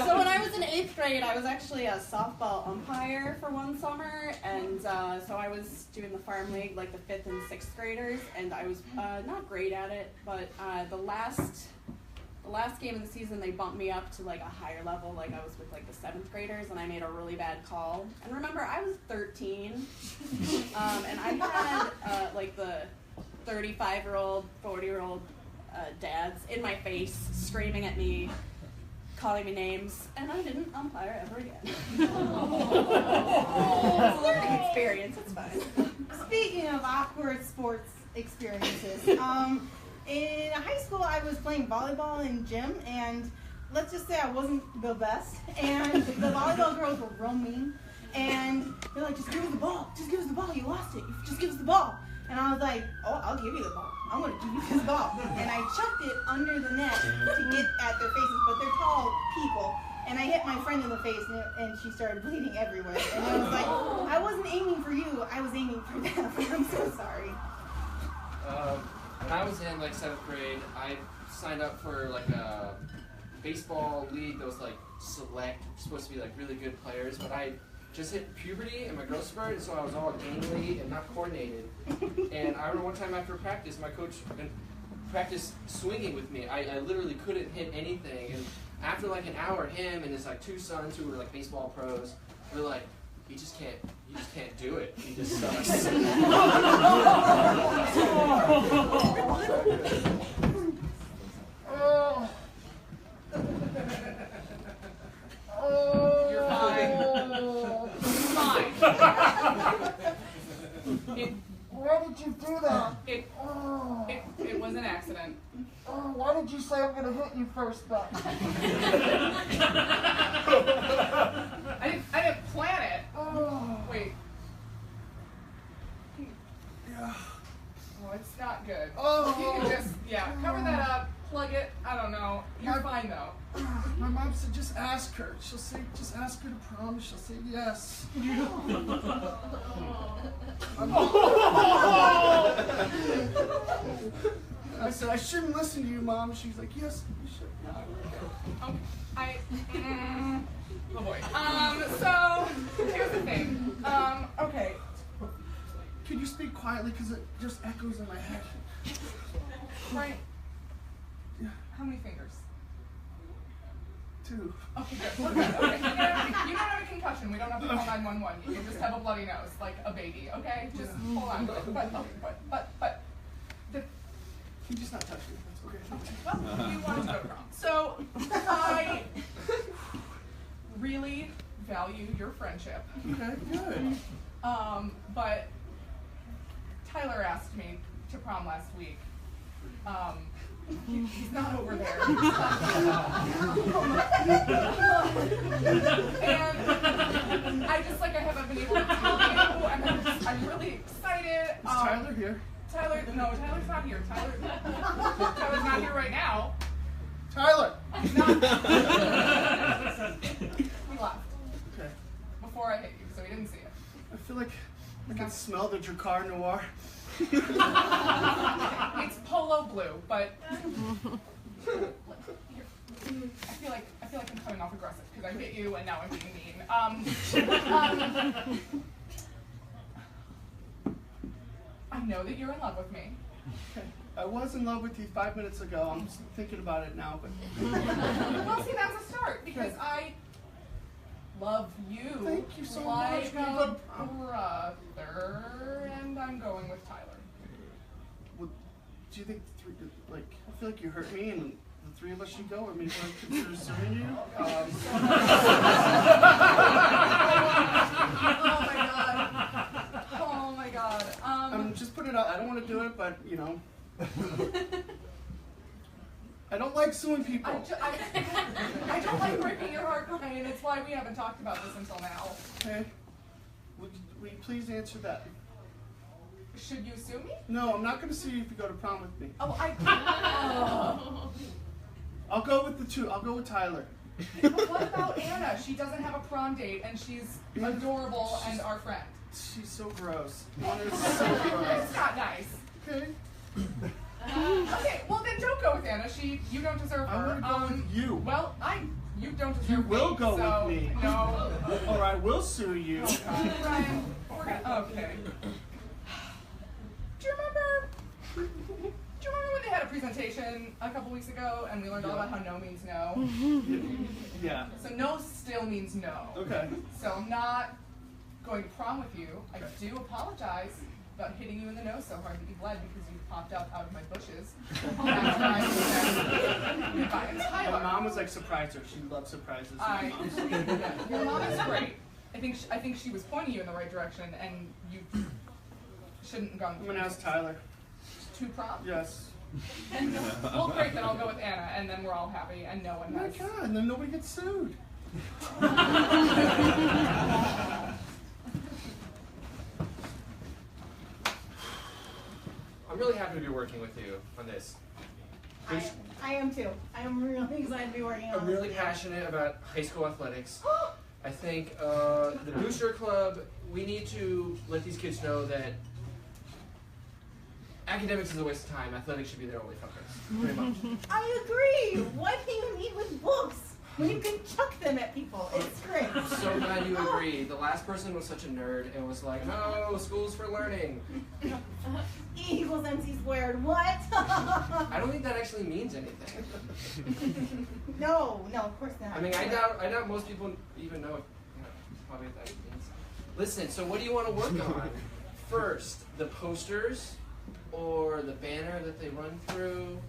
So when I was in 8th grade, I was actually a softball umpire for one summer, and so I was doing the farm league, like the 5th and 6th graders, and I was not great at it, but the last game of the season, they bumped me up to like a higher level, like I was with like the 7th graders, and I made a really bad call. And remember, I was 13, and I had like the 35-year-old, 40-year-old dads in my face, screaming at me, calling me names, and I didn't umpire ever again. It's a learning experience, it's fine. Speaking of awkward sports experiences, in high school I was playing volleyball in gym, and let's just say I wasn't the best, and the volleyball girls were real mean, and they're like, just give us the ball, you lost it, just give us the ball. And I was like, oh, I'll give you the ball. I'm going to give you this ball. And I chucked it under the net to get at their faces, but they're tall people. And I hit my friend in the face, and she started bleeding everywhere. And I was like, I wasn't aiming for you, I was aiming for them. I'm so sorry. When I was in like 7th grade, I signed up for like a baseball league that was like select, supposed to be like really good players, but I just hit puberty and my growth spurt, so I was all gangly and not coordinated. And I remember one time after practice, my coach practiced swinging with me. I literally couldn't hit anything. And after like an hour, him and his like 2 sons who were like baseball pros were like, he just can't do it. He just sucks. You're fine. Fine. Why did you do that? It was an accident. Why did you say I'm going to hit you first, then? I didn't plan it. Wait. Yeah. Oh, it's not good. Oh. You can just, cover that up, plug it. I don't know. You're fine, though. My mom said just ask her. She'll say, just ask her to prom. She'll say yes. I said, I shouldn't listen to you, Mom. She's like, yes, you should. Oh boy. So, here's the thing. Okay. Could you speak quietly, because it just echoes in my head. Right. Yeah. How many fingers? 2. Okay, good. We're good. Okay. You don't have a concussion. We don't have to call 911. You just have a bloody nose, like a baby, okay? Just hold on to it. But. Can you just not touch me? That's okay. Well, you wanted to go wrong. So, I really value your friendship. Okay, good. But Tyler asked me to prom last week. He's not over there. And I just I haven't been able to tell you, and I'm really excited. Is Tyler here? Tyler's not here. Tyler's not here right now. Tyler! He's not. He left. Okay. Before I hit you, so he didn't see it. I feel like I can smell the Dracar Noir. It's polo blue, but I feel like I'm coming off aggressive because I hit you and now I'm being mean. I know that you're in love with me. Okay. I was in love with you 5 minutes ago. I'm just thinking about it now, but. Well, see, that's a start because I love you. Thank you so like much. a brother, and I'm going with Tyler. Well, do you think I feel like you hurt me, and the 3 of us should go, or maybe I consider suing you? Oh my god. I'm just putting it out. I don't want to do it, but you know. I don't like suing people. I don't like breaking your heart, Brian. It's why we haven't talked about this until now. Okay. Will you please answer that? Should you sue me? No, I'm not going to sue you if you go to prom with me. Oh, I'll go with the 2. I'll go with Tyler. But what about Anna? She doesn't have a prom date, and she's adorable and our friend. She's so gross. Anna's so gross. It's not nice. Okay. Okay, well then don't go with Anna. She's cheap. You don't deserve her. I want to go with you. Well, you don't deserve You will me, go so, with me. No. Or I will sue you. Brian, we're gonna. Okay. Do you remember when they had a presentation a couple weeks ago and we learned all about how no means no? Yeah. So no still means no. Okay. So I'm not going to prom with you. I do apologize about hitting you in the nose so hard that you bled because you popped up out of my bushes. After I said goodbye to Tyler. My mom was like surprised her. She loves surprises. Your mom is great. I think she was pointing you in the right direction, and you shouldn't have gone. I'm gonna ask Tyler. To prom? Yes. Well, great. Then I'll go with Anna, and then we're all happy, and no one has. Oh my God! And then nobody gets sued. I'm really happy to be working with you on this. I am too. I am really excited to be working on I'm this. really passionate about high school athletics. I think the Booster Club, we need to let these kids know that academics is a waste of time. Athletics should be their only focus. Pretty much. I agree. Why do you need with books when you can chuck them at people? It's great. I'm so glad you agree. The last person was such a nerd and was like, no, school's for learning. E = MC². What? I don't think that actually means anything. No, of course not. I mean, I doubt most people even know probably what that means. Listen, so what do you want to work on? First, the posters, or the banner that they run through,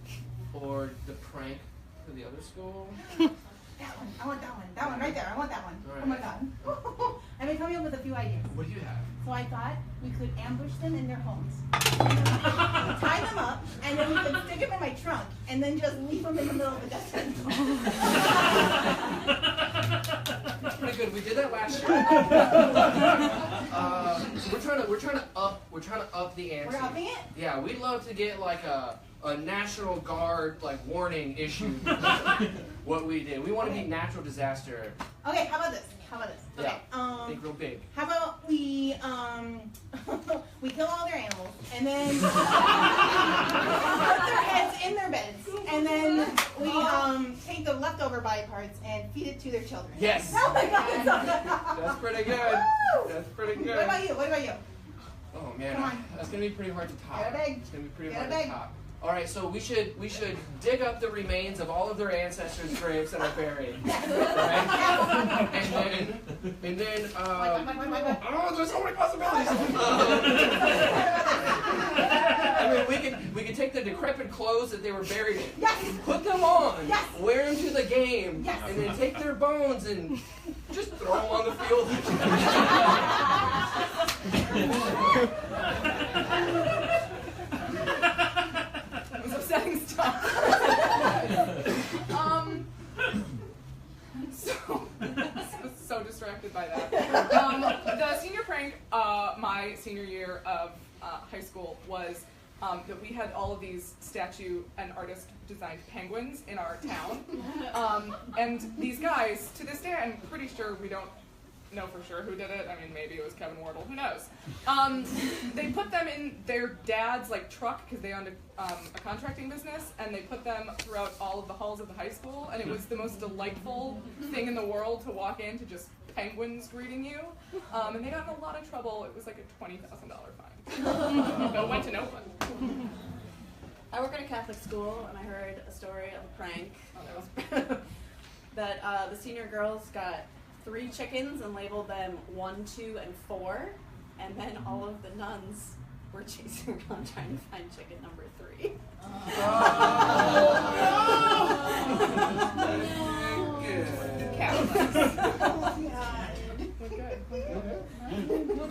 or the prank for the other school? That one. I want that one. That one right there. I want that one. All right. Oh my God. I've been coming up with a few ideas. What do you have? So I thought we could ambush them in their homes, tie them up, and then we could stick them in my trunk, and then just leave them in the middle of the desert. That's pretty good. We did that last year. So we're trying to up the ante. We're upping it? Yeah, we'd love to get like a National Guard like warning issue. What we did. We want to be natural disaster. Okay, how about this? Okay, Yeah. Think real big. how about we we kill all their animals, and then put their heads in their beds, and then we take the leftover body parts and feed it to their children. Yes. Oh my God, That's pretty good. Woo! That's pretty good. What about you? Oh man, Come on. that's gonna be pretty hard to top. Get a bag. It's gonna be pretty Get hard a bag. to top. All right, so we should dig up the remains of all of their ancestors' graves that are buried, right? and then oh, there's so many possibilities. I mean, we can take the decrepit clothes that they were buried in, put them on, wear them to the game, and then take their bones and just throw them on the field. It was upsetting stuff. So distracted by that. The senior prank, my senior year of high school was that we had all of these statue and artist designed penguins in our town. And these guys, to this day, I'm pretty sure we don't know for sure who did it. I mean, maybe it was Kevin Wardle, who knows. They put them in their dad's truck because they owned a contracting business, and they put them throughout all of the halls of the high school, and it was the most delightful thing in the world to walk in to just penguins greeting you. And they got in a lot of trouble. It was like a $20,000 fine. But went to no one. I work at a Catholic school, and I heard a story of a prank that the senior girls got 3 chickens and labeled them 1, 2, and 4, and then all of the nuns were chasing around trying to find chicken number 3. Catholics.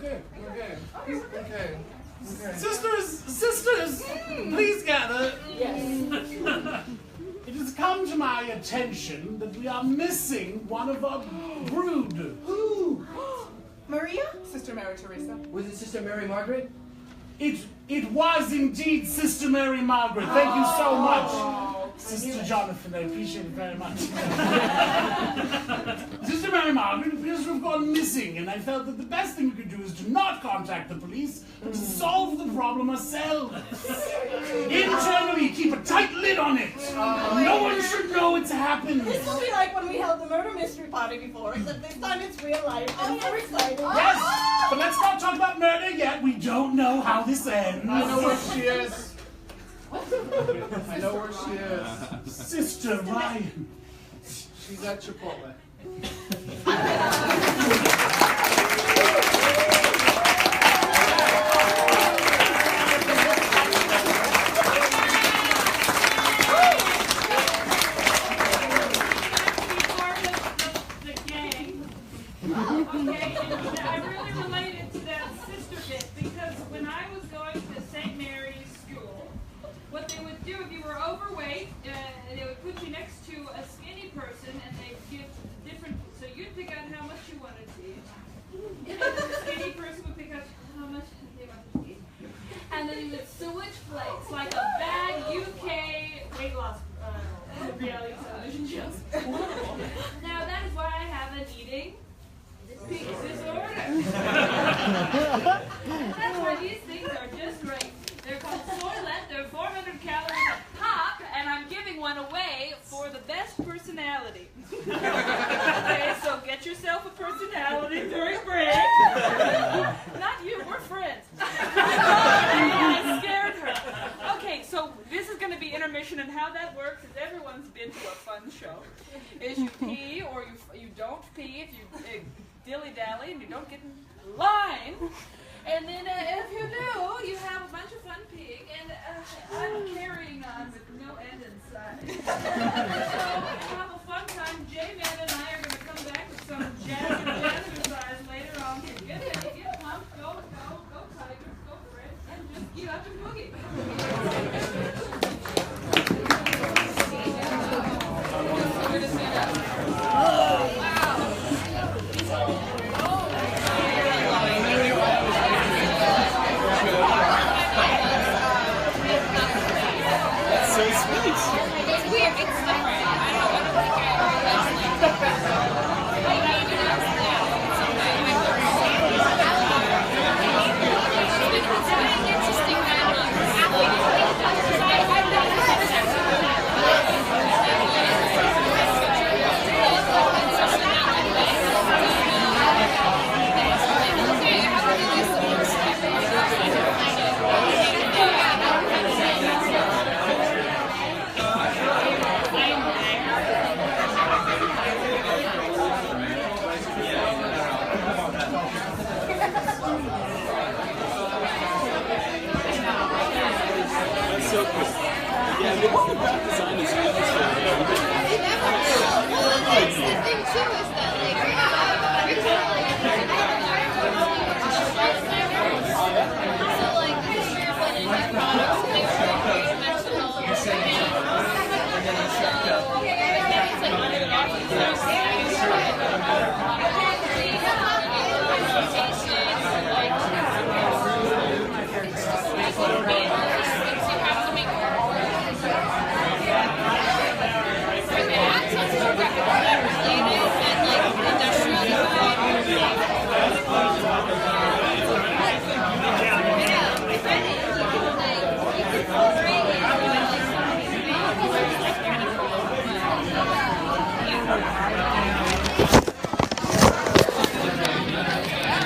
Okay. Sisters, please gather. Yes. It has come to my attention that we are missing one of our brood. Who? Maria? Sister Mary Teresa. Was it Sister Mary Margaret? It was indeed Sister Mary Margaret. Thank you so much. Sister Jonathan, I appreciate it very much. Sister Mary Margaret appears to have gone missing, and I felt that the best thing we could do is to not contact the police, but to solve the problem ourselves. Internally, keep a tight lid on it. No one should know it's happened. This will be like when we held the murder mystery party before, except this time it's real life, and so exciting. Yes, but let's not talk about murder yet. We don't know how this ends. I know where she is. I know where she is. Sister Ryan. She's at Chipotle. Okay, I really related to that sister bit because when I was going to St. Mary's School, what they would do if you were overweight, they would put you next to a skinny person and they'd give different, so you'd pick out how much you wanted to eat. And the skinny person would pick out how much they wanted to eat. And then you would switch plates, like a bad UK weight loss reality television shows. Now that is why I have an eating disorder. That's why these things are just great. They're called Soylent. They're 400 calories a pop, and I'm giving one away for the best personality. Okay, so get yourself a personality during break. Not you, we're friends. I scared her. Okay, so this is going to be intermission, and how that works is everyone's been to a fun show. Is you pee or you don't pee if you dilly-dally and you don't get in line. And then if you do, you have a bunch of fun peeing, and I'm carrying on with no end in sight. So have a fun time. J-Man and I are going to come back with some jazzercise later on. Get ready, get pumped, go Tigers, go Fred, and just get up and boogie.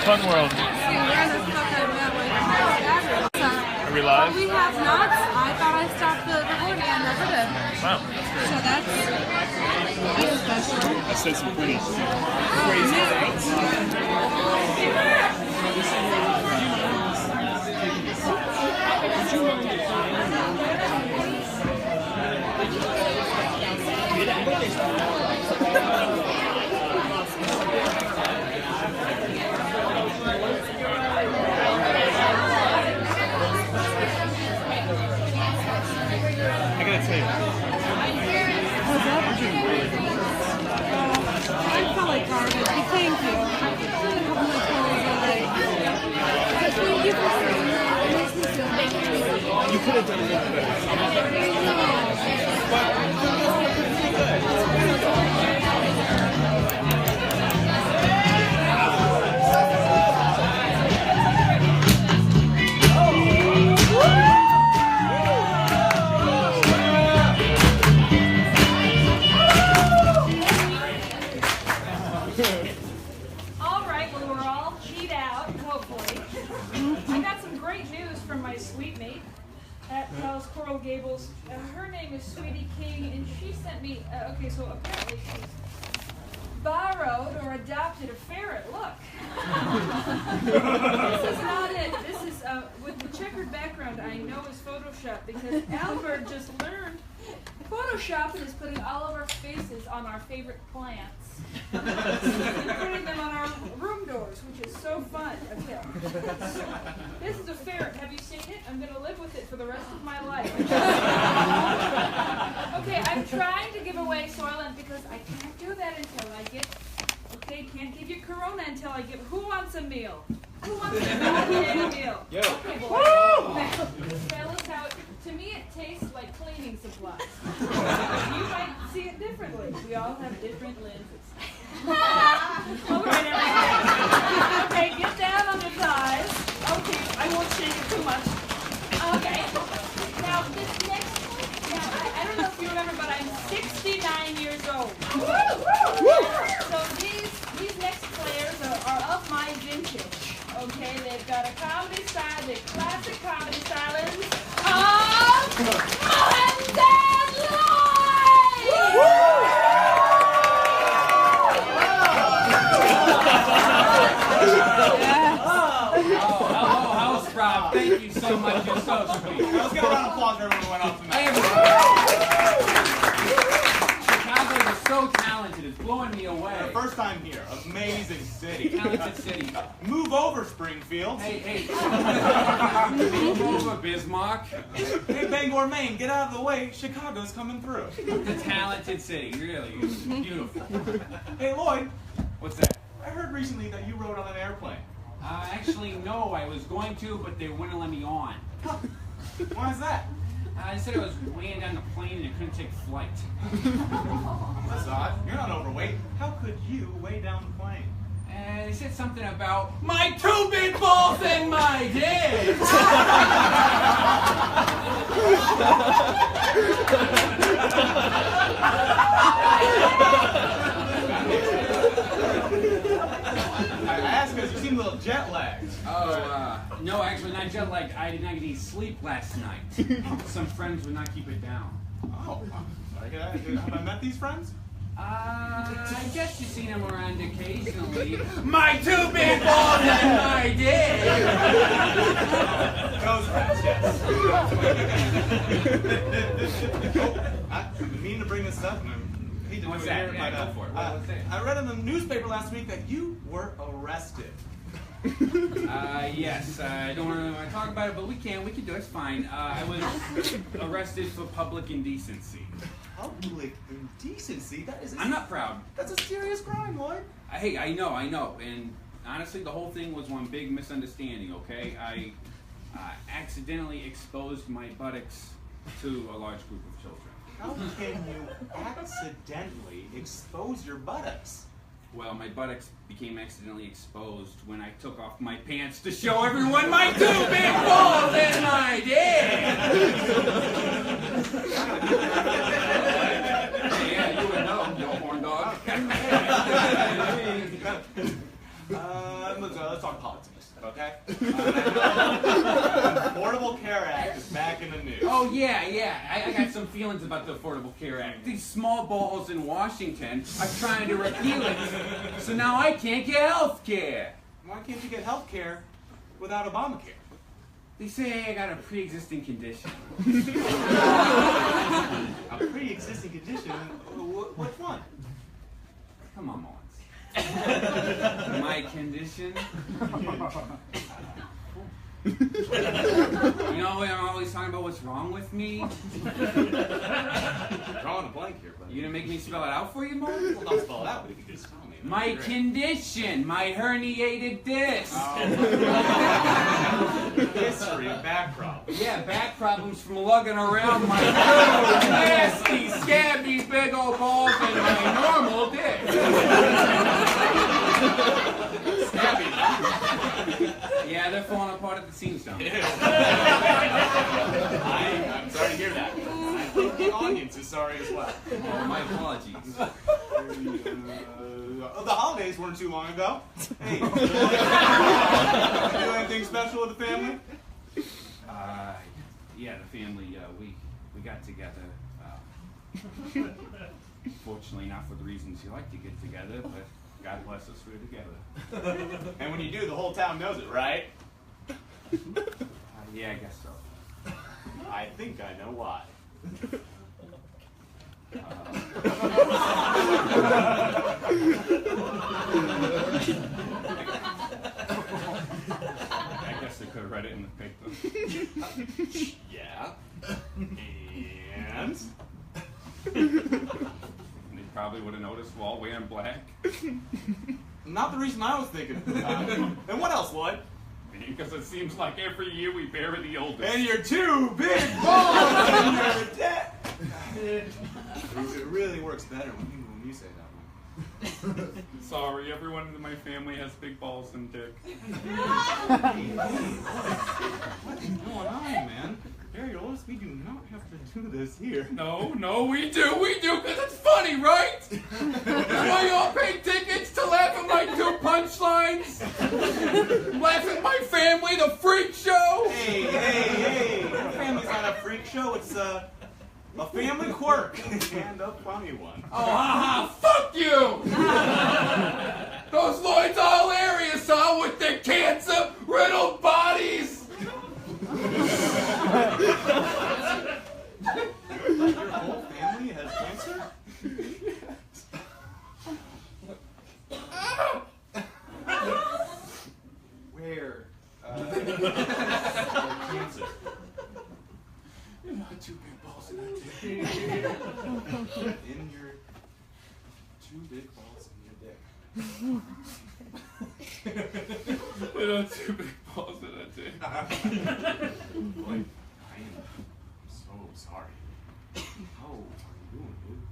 Fun world. Are we live? We have not. I thought I stopped the recording and never did. Wow, that's great. So that's special. I said some pretty crazy I gotta tell you. What's up? I felt like garbage, but thank you. A couple of clothes are like, thank you for saying that. It makes me feel better. You could have done it better. But Gables. Her name is Sweetie King, and she sent me. Okay, so apparently she's borrowed or adopted a ferret. Look. This is not it. This is with the checkered background. I know is Photoshop because Albert just learned Photoshop is putting all of our faces on our favorite plants and putting them on our room doors, which is so fun. Okay. So, this is a ferret. Have you seen it? I'm going to live with it for the rest of my life. Okay, I'm trying to give away Soylent because I can't do that until I get... Okay, can't give you Corona until I get... Who wants a meal? Who wants a goddamn meal? Yo. Okay, boys. Tell us how it... To me, it tastes like cleaning supplies. You might see it differently. We all have different lenses. All right, everybody. Okay, get down on the thighs. Okay, I won't shake it too much. Okay. Now, this next one, now, I don't know if you remember, but I'm 69 years old. So these next players are of my vintage. Okay, they've got a comedy style, they're classic comedy styles of Mohammed Hello, houseprov. Thank you so much. You're so sweet. Let's get a round of applause for everyone who went off tonight. Hey, everybody. Chicago is so talented. It's blowing me away. First time here. Amazing city. Talented city. Move over, Springfield. Hey. Move over, Bismarck. Hey, Bangor, Maine, get out of the way. Chicago's coming through. It's a talented city, really. It's beautiful. Hey, Lloyd. What's that? I heard recently that you rode on an airplane. Actually, no. I was going to, but they wouldn't let me on. Why is that? I said I was weighing down the plane and I couldn't take flight. That's odd. You're not overweight. How could you weigh down the plane? And they said something about my 2 big balls and my dick. I asked because you seem a little jet lagged. Oh, no, actually not jet lagged. I did not get any sleep last night. Some friends would not keep it down. Oh, sorry. Have I met these friends? I guess you've seen them around occasionally. My 2 big balls and my dick! Those friends, yes. I've been meaning to bring this up, and I hate to What's do it that? here, Yeah, but go for it. What's that? I read in the newspaper last week that you were arrested. Yes. I don't want to talk about it, but we can do it. It's fine. I was arrested for public indecency. Public indecency? That is. I'm not proud. That's a serious crime, Lloyd. Hey, I know, and honestly, the whole thing was one big misunderstanding. Okay, I accidentally exposed my buttocks to a large group of children. How can you accidentally expose your buttocks? Well, my buttocks became accidentally exposed when I took off my pants to show everyone my 2 big balls and my dick! Yeah, you would know, you horn dog. Let's talk politics, okay? Affordable Care Act is back in the news. Oh, yeah. I got some feelings about the Affordable Care Act. These small balls in Washington are trying to repeal it, so now I can't get health care. Why can't you get health care without Obamacare? They say I got a pre-existing condition. A pre-existing condition? Which one? Come on, Mullins. My condition? You know, I'm always talking about what's wrong with me. Drawing a blank here, buddy. You gonna make me spell it out for you, Mullins? Well, don't spell it out, but if you just tell me. My condition, my herniated disc. History, back problems. Yeah, back problems from lugging around my two nasty, scabby, big old balls and my normal dick. Scabby. Yeah, they're falling apart at the seams now. I'm sorry to hear that. I think the audience is sorry as well. Oh, my apologies. The holidays weren't too long ago. Hey, do anything special with the family? Yeah, the family, got together. Fortunately, not for the reasons you like to get together, but God bless us, we're together. And when you do, the whole town knows it, right? Yeah, I guess so. I think I know why. I guess I could have read it in the paper. Yeah. And? They probably would have noticed we're all wearing black. Not the reason I was thinking of. And what else, Lloyd? Because it seems like every year we bury the oldest. And you're too big balls and you're dead. It really works better when you say that one. Sorry, everyone in my family has big balls and dick. What is going on, man? Barry, Lois, we do not have to do this here. No, we do, because it's funny, right? That's why you all pay tickets to laugh at my 2 punchlines? Laugh at my family, the freak show? Hey, your family's not a freak show, it's a family quirk. And a funny one. Oh, haha, fuck you! Those Lloyds are hilarious, huh? With their cancer-riddled bodies! Your whole family has cancer? Where? Cancer. You're not too big balls in that dick. In your 2 big balls in your dick. You're not too big balls in that dick. Boy, I am so sorry. How are you doing, dude?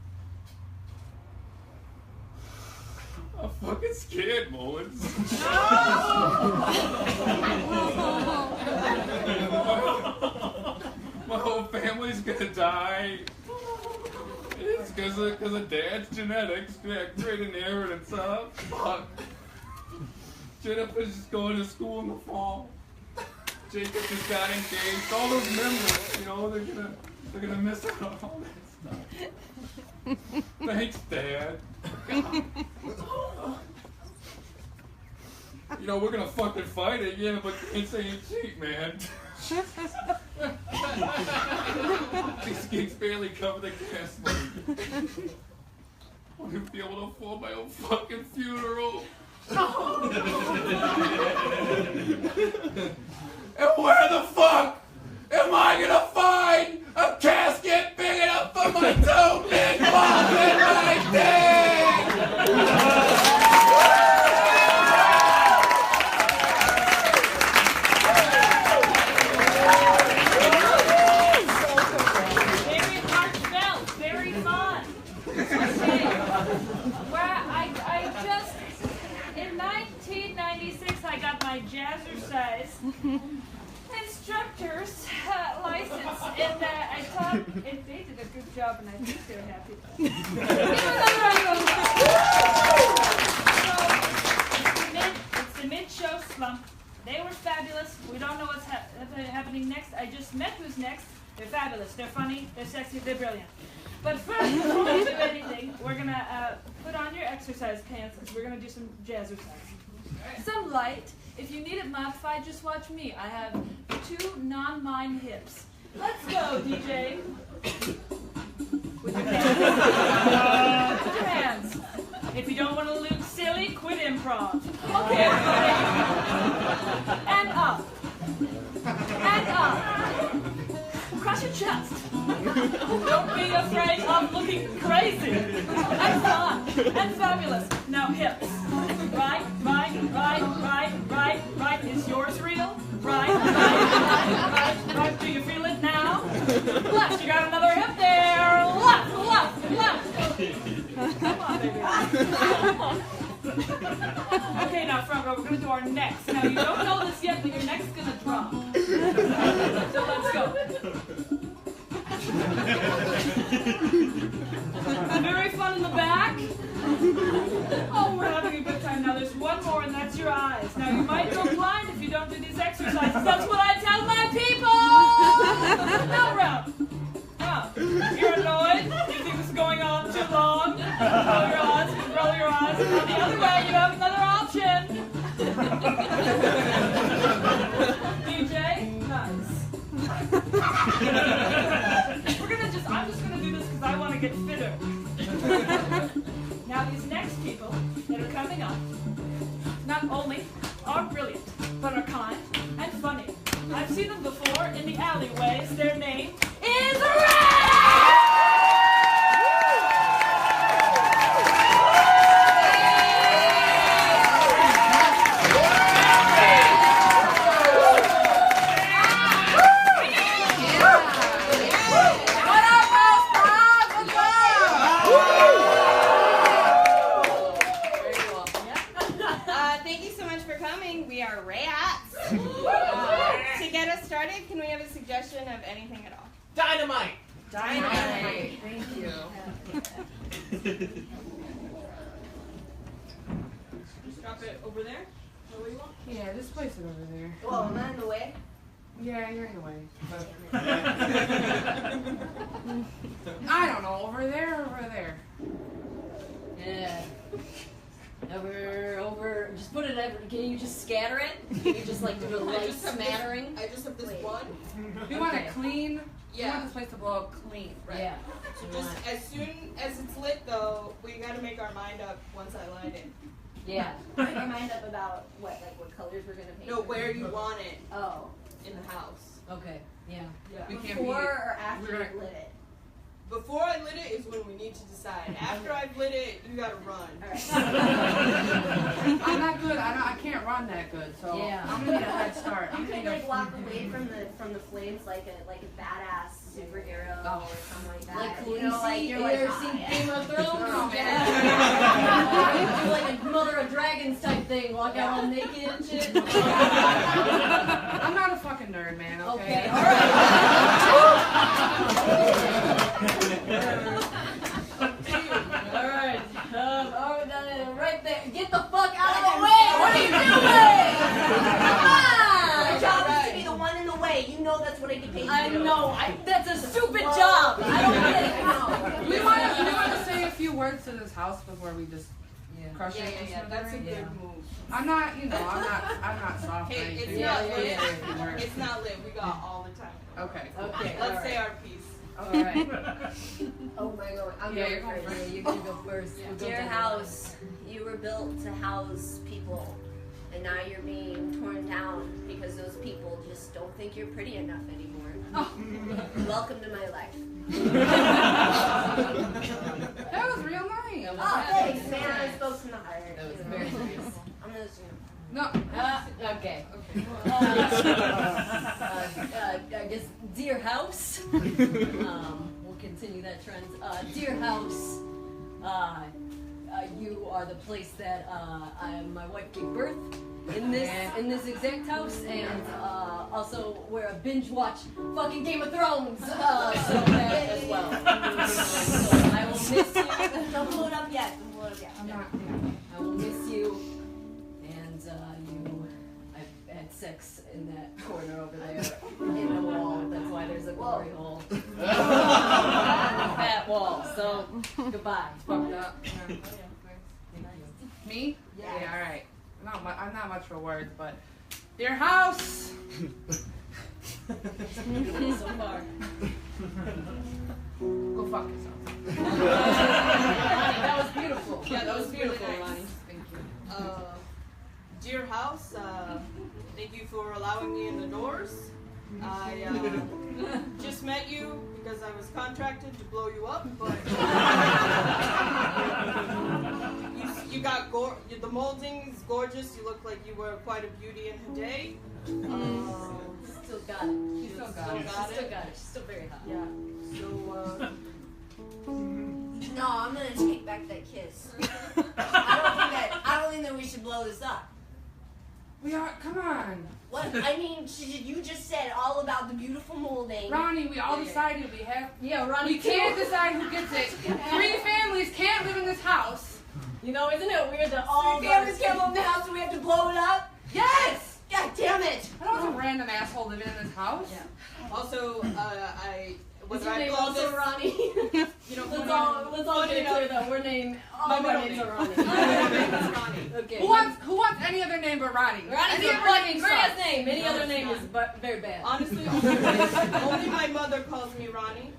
I'm fucking scared, Mullins. My whole family's gonna die. It's because of Dad's genetics. Great inheritance, huh? Fuck. Jennifer's just going to school in the fall. Jacob just got engaged. All those memories, they're gonna miss out on all that stuff. Thanks, Dad. We're gonna fucking fight it, yeah, but can't say you cheat, man. These gigs barely cover the gas money. Won't even be able to afford my own fucking funeral. And where the fuck am I gonna find a casket big enough for my 2 big balls in my dick? Very heartfelt, very fun. Okay. Well, I just, in 1996, I got my jazzercise instructor's license, and I taught, and they did a good job, and I think they're happy. So, it's the mid-show slump. They were fabulous. We don't know what's happening next. I just met who's next. They're fabulous. They're funny. They're sexy. They're brilliant. But first, before we do anything, we're going to put on your exercise pants because we're going to do some jazzercise. Some light. If you need it modified, just watch me. I have 2 non-mime hips. Let's go, DJ. With your hands. With your hands. If you don't want to look silly, quit improv. Okay, everybody. And up. And up. Crush your chest. Don't be afraid of looking crazy. And fun. And fabulous. Now hips. Right. Is yours real? Right. Do you feel it now? Left. You got another hip there. Left. Come on, baby. Okay, now front row, we're going to do our necks. Now, you don't know this yet, but your neck's going to drop. So let's go. Very fun in the back. Oh, we're having a good time. Now, there's one more, and that's your eyes. Now, you might go blind if you don't do these exercises. That's what I tell my people. Now, round. Up. Roll your eyes, roll your eyes. And the other way, you have another option. DJ, nice. I'm just gonna do this because I want to get fitter. Now these next people that are coming up, not only are brilliant, but are kind and funny. I've seen them before in the alleyways. Their name is Red! To get us started, can we have a suggestion of anything at all? Dynamite! Dynamite. Thank you. Just drop it over there. Where you want? Yeah, just place it over there. Well, am I in the way? Yeah, you're in the way. I don't know, over there or over there? Yeah. Over, just put it over. Can you just scatter it? Can you just like do a light smattering? I just have this one. You want it clean? Yeah. You want this place to blow up clean. Right. Yeah. So just as soon as it's lit, though, we gotta make our mind up once I light it. Yeah. Make our mind up about what colors we're gonna paint. No, where you want it. Oh. In the house. Okay. Yeah. Yeah. Before or after you lit it? Before I lit it is when we need to decide. After I've lit it, you gotta run. I'm not good. I can't run that good, so Yeah. I'm gonna need a head start. You can like walk away from the flames like a badass superhero or something like that. Like you know, like you're you like, ever seen Game of Thrones? Oh, Yeah. Do like a Mother of Dragons type thing, walk out all naked and shit. I'm not a fucking nerd, man. Okay. All right. All right. Right there. Get the fuck out of the way. What are you doing? Come on. My job is to be the one in the way. You know that's what I get paid to do. I know. That's a stupid job. I don't get it. No. We want to say a few words to this house before we just crush it. Yeah. That's a good move. I'm not soft. Hey, or it's anything. not lit. It's not lit. We got all the time. Okay. Okay. Let's say our piece. All right. Oh my God. I'm you're going going first. first. Yeah, you can go first. We'll go Dear down. house, you were built to house people, and now you're being torn down because those people just don't think you're pretty enough anymore. Welcome to my life. That was real nice. Oh, thanks, man. I spoke from the heart. That was very nice. I'm gonna zoom. No. Okay. I guess, dear house. We'll continue that trend. Dear house, you are the place that my wife gave birth in this exact house, and also where I binge watch fucking Game of Thrones. So that as well. So I will miss you. Don't blow it up yet. I'm not. I will miss you. I've had sex in that corner over there in the wall. That's why there's a glory hole. That wall. So, goodbye. Fucked up. Me? Yeah. All right. I'm not much for words, but dear house. So far. Go fuck yourself. Ronnie, that was beautiful. Yeah, that was beautiful, really nice. Ronnie. Thank you. Dear house, thank you for allowing me in the doors. I just met you because I was contracted to blow you up, but you got the molding is gorgeous. You look like you were quite a beauty in her day. Still got it. You still got it. She's still very hot. Yeah. So, No, I'm gonna take back that kiss. I don't think that we should blow this up. We are. Come on. What? I mean, you just said all about the beautiful molding. Ronnie, we all decided we have. Yeah, Ronnie. We can't decide who gets it. 3 families can't live in this house. You know, isn't it weird that all 3 families can't live in the house and we have to blow it up? Yes. God damn it! I don't want some random asshole living in this house. Yeah. Also, Is your name also Ronnie? You know, let's all get clear though. We're named. All My of our middle names name. are Ronnie. Okay. Who wants any other name but Ronnie? Ronnie's Any a other fucking name great sucks. name. Any No, other it's name not. is very bad. Honestly, only my mother calls me Ronnie.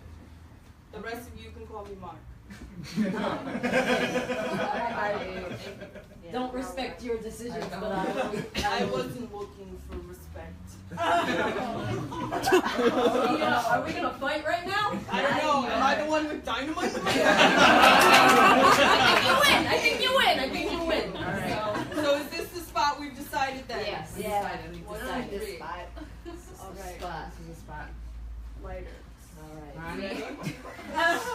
The rest of you can call me Mark. I don't respect your decisions, but I will. I wasn't looking for respect. Are we gonna fight right now? I don't know. Am I the one with dynamite? I think you win. All right. So is this the spot we've decided then? Yes. We decided. this spot. All right. This is a spot. Lighter. Ronnie.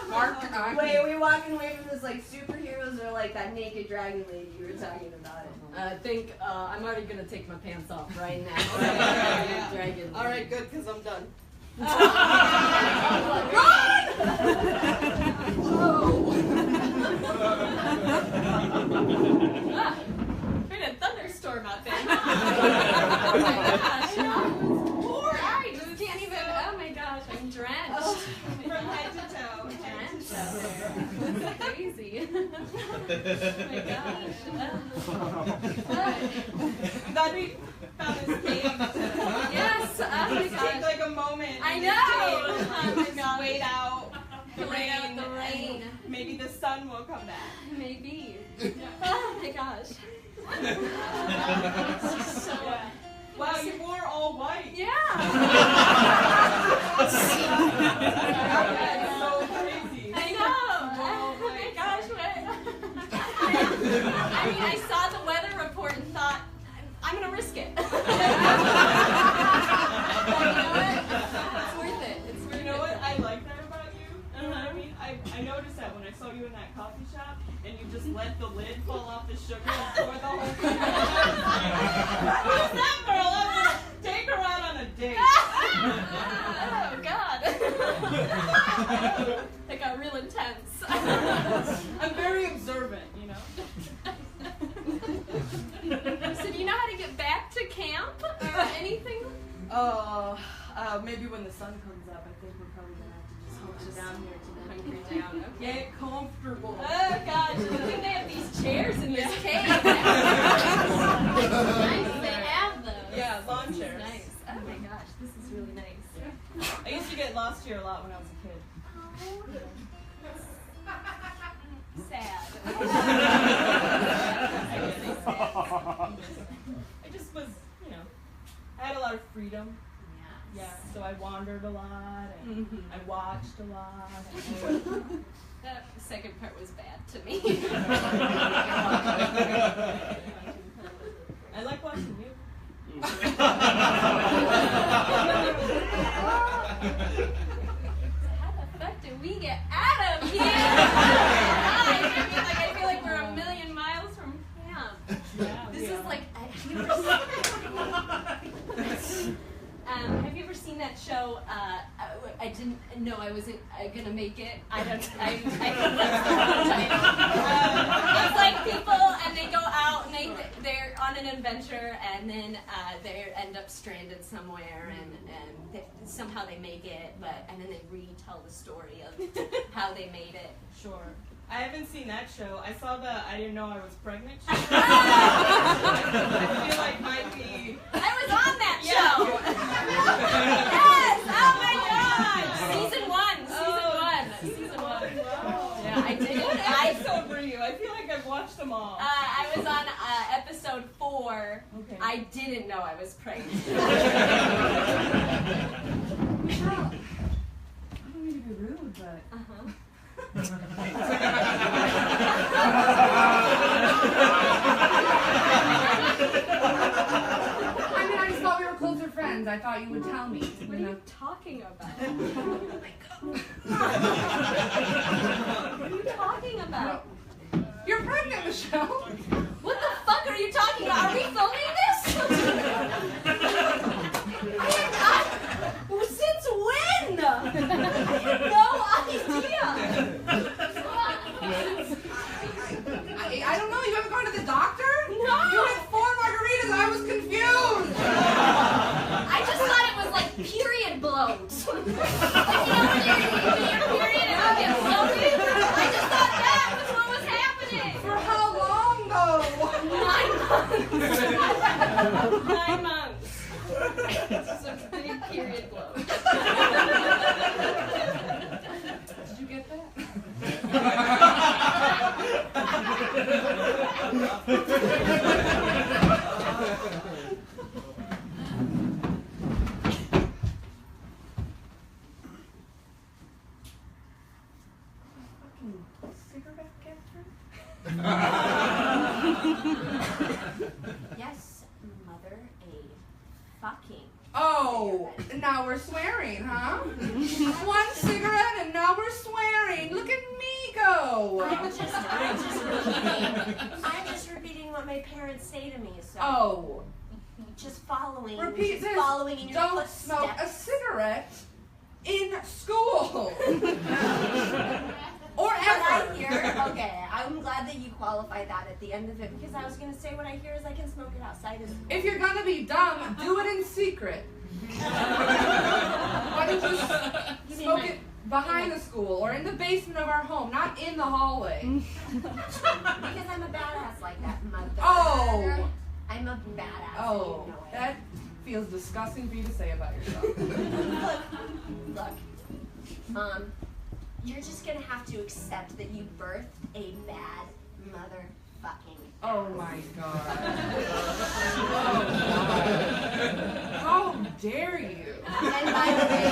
Mark. Wait, are we walking away from this like superheroes or like that naked dragon lady you were talking about? I think I'm already gonna take my pants off right now. Yeah. Dragon. All right, good, because I'm done. Been a thunderstorm out there. I just can't even. Oh my gosh, I'm drenched. From head to toe. Drenched out there. Crazy. Oh my gosh. I'm glad we found this cave. Yes. Oh my Just take gosh. like a moment. I in know. this cave. Oh my Just gosh. wait out the Wait out rain. the rain. and maybe the sun will come back. Maybe. Oh my gosh. So, Wow, you wore all white. yeah. That's so crazy. I know. Oh my gosh. I mean, I saw the weather report and thought, I'm going to risk it. But you know what? It's worth it. It's worth You know it. what I like that about you? You know what I mean? I noticed that when I saw you in that coffee shop and you just let the lid fall off the sugar and pour the whole thing. Who's that girl? I'm gonna take her out on a date. Oh, God. It got real intense. I'm very observant, you know? So do you know how to get back to camp or anything? Maybe when the sun comes up, I think we're probably gonna have to just hunker down here tonight. Hunker down, okay. Get comfortable. Oh, gosh. Good thing they have these chairs in this cave. Nice, they have those. Yeah, lawn This is chairs. nice. Oh my gosh, this is really nice. I used to get lost here a lot when I was a kid. Sad. I just was, you know, I had a lot of freedom. Yeah, so I wandered a lot and I watched a lot. That second part was bad to me. I like watching you. How the fuck did we get out of here? I feel like we're a million miles from camp. Yeah, This is like, have you ever seen that show? I didn't know I wasn't gonna make it. I think that's the wrong title. It's like people and they go out and they're on an adventure and then they end up stranded somewhere and somehow they make it, and then they retell the story of how they made it. Sure. I haven't seen that show. I saw the I didn't know I was pregnant show. I feel like might be. I was on that Yeah. show. Yes! Oh my God! Season one. Yeah, I did it. What episode were you? I feel like I've watched them all. I was on episode 4. Okay. I didn't know I was pregnant. I don't mean to be rude, but I mean, I just thought we were closer friends. I thought you would tell me. What are you talking about? What are you talking about? You're pregnant, Michelle. What the fuck are you talking about? Are we filming this? Since when? I have no idea. I don't know. You haven't gone to the doctor? No. You had 4 margaritas. I was confused. I just thought it was like period bloat. Like, you know, when your period and you get bloated? cigarette catcher? Yes, mother, a fucking. Oh, now we're swearing, huh? One cigarette and now we're swearing. Look at me go. I'm just repeating what my parents say to me. So. Oh. Just following. Repeat just this. Following in your Don't footsteps. smoke a cigarette in school. Or What ever. I hear, okay, I'm glad that you qualified that at the end of it because I was going to say what I hear is I can smoke it outside of school. If you're gonna be dumb, do it in secret. Why don't you smoke it behind the school or in the basement of our home, not in the hallway? Because I'm a badass like that, mother. Oh! I'm a badass. Oh, and you know it. that feels disgusting for you to say about yourself. Look, Mom, you're just gonna have to accept that you birthed a bad motherfucking. Oh my god. Oh god. How dare you? And by the way,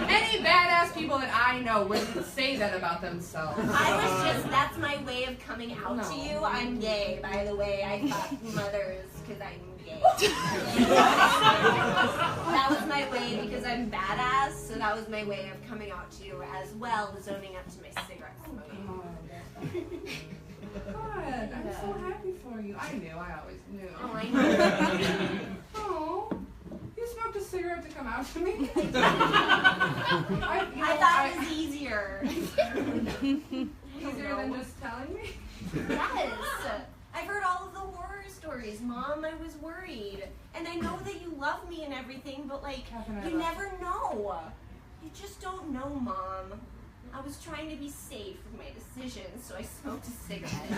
any badass people that I know wouldn't say that about themselves. that's my way of coming out to you. I'm gay, by the way. I fuck mothers because I'm gay. That was my way because I'm badass, so that was my way of coming out to you as well as owning up to my cigarette smoking. God, I'm so happy for you. I knew, I always knew. Oh, I know. Oh, you smoked a cigarette to come out to me? I thought it was easier. Easier than just telling me? Yes. I've heard all of the horror stories. Mom, I was worried. And I know that you love me and everything, but like, you never know. You just don't know, Mom. I was trying to be safe with my decisions, so I smoked a cigarette.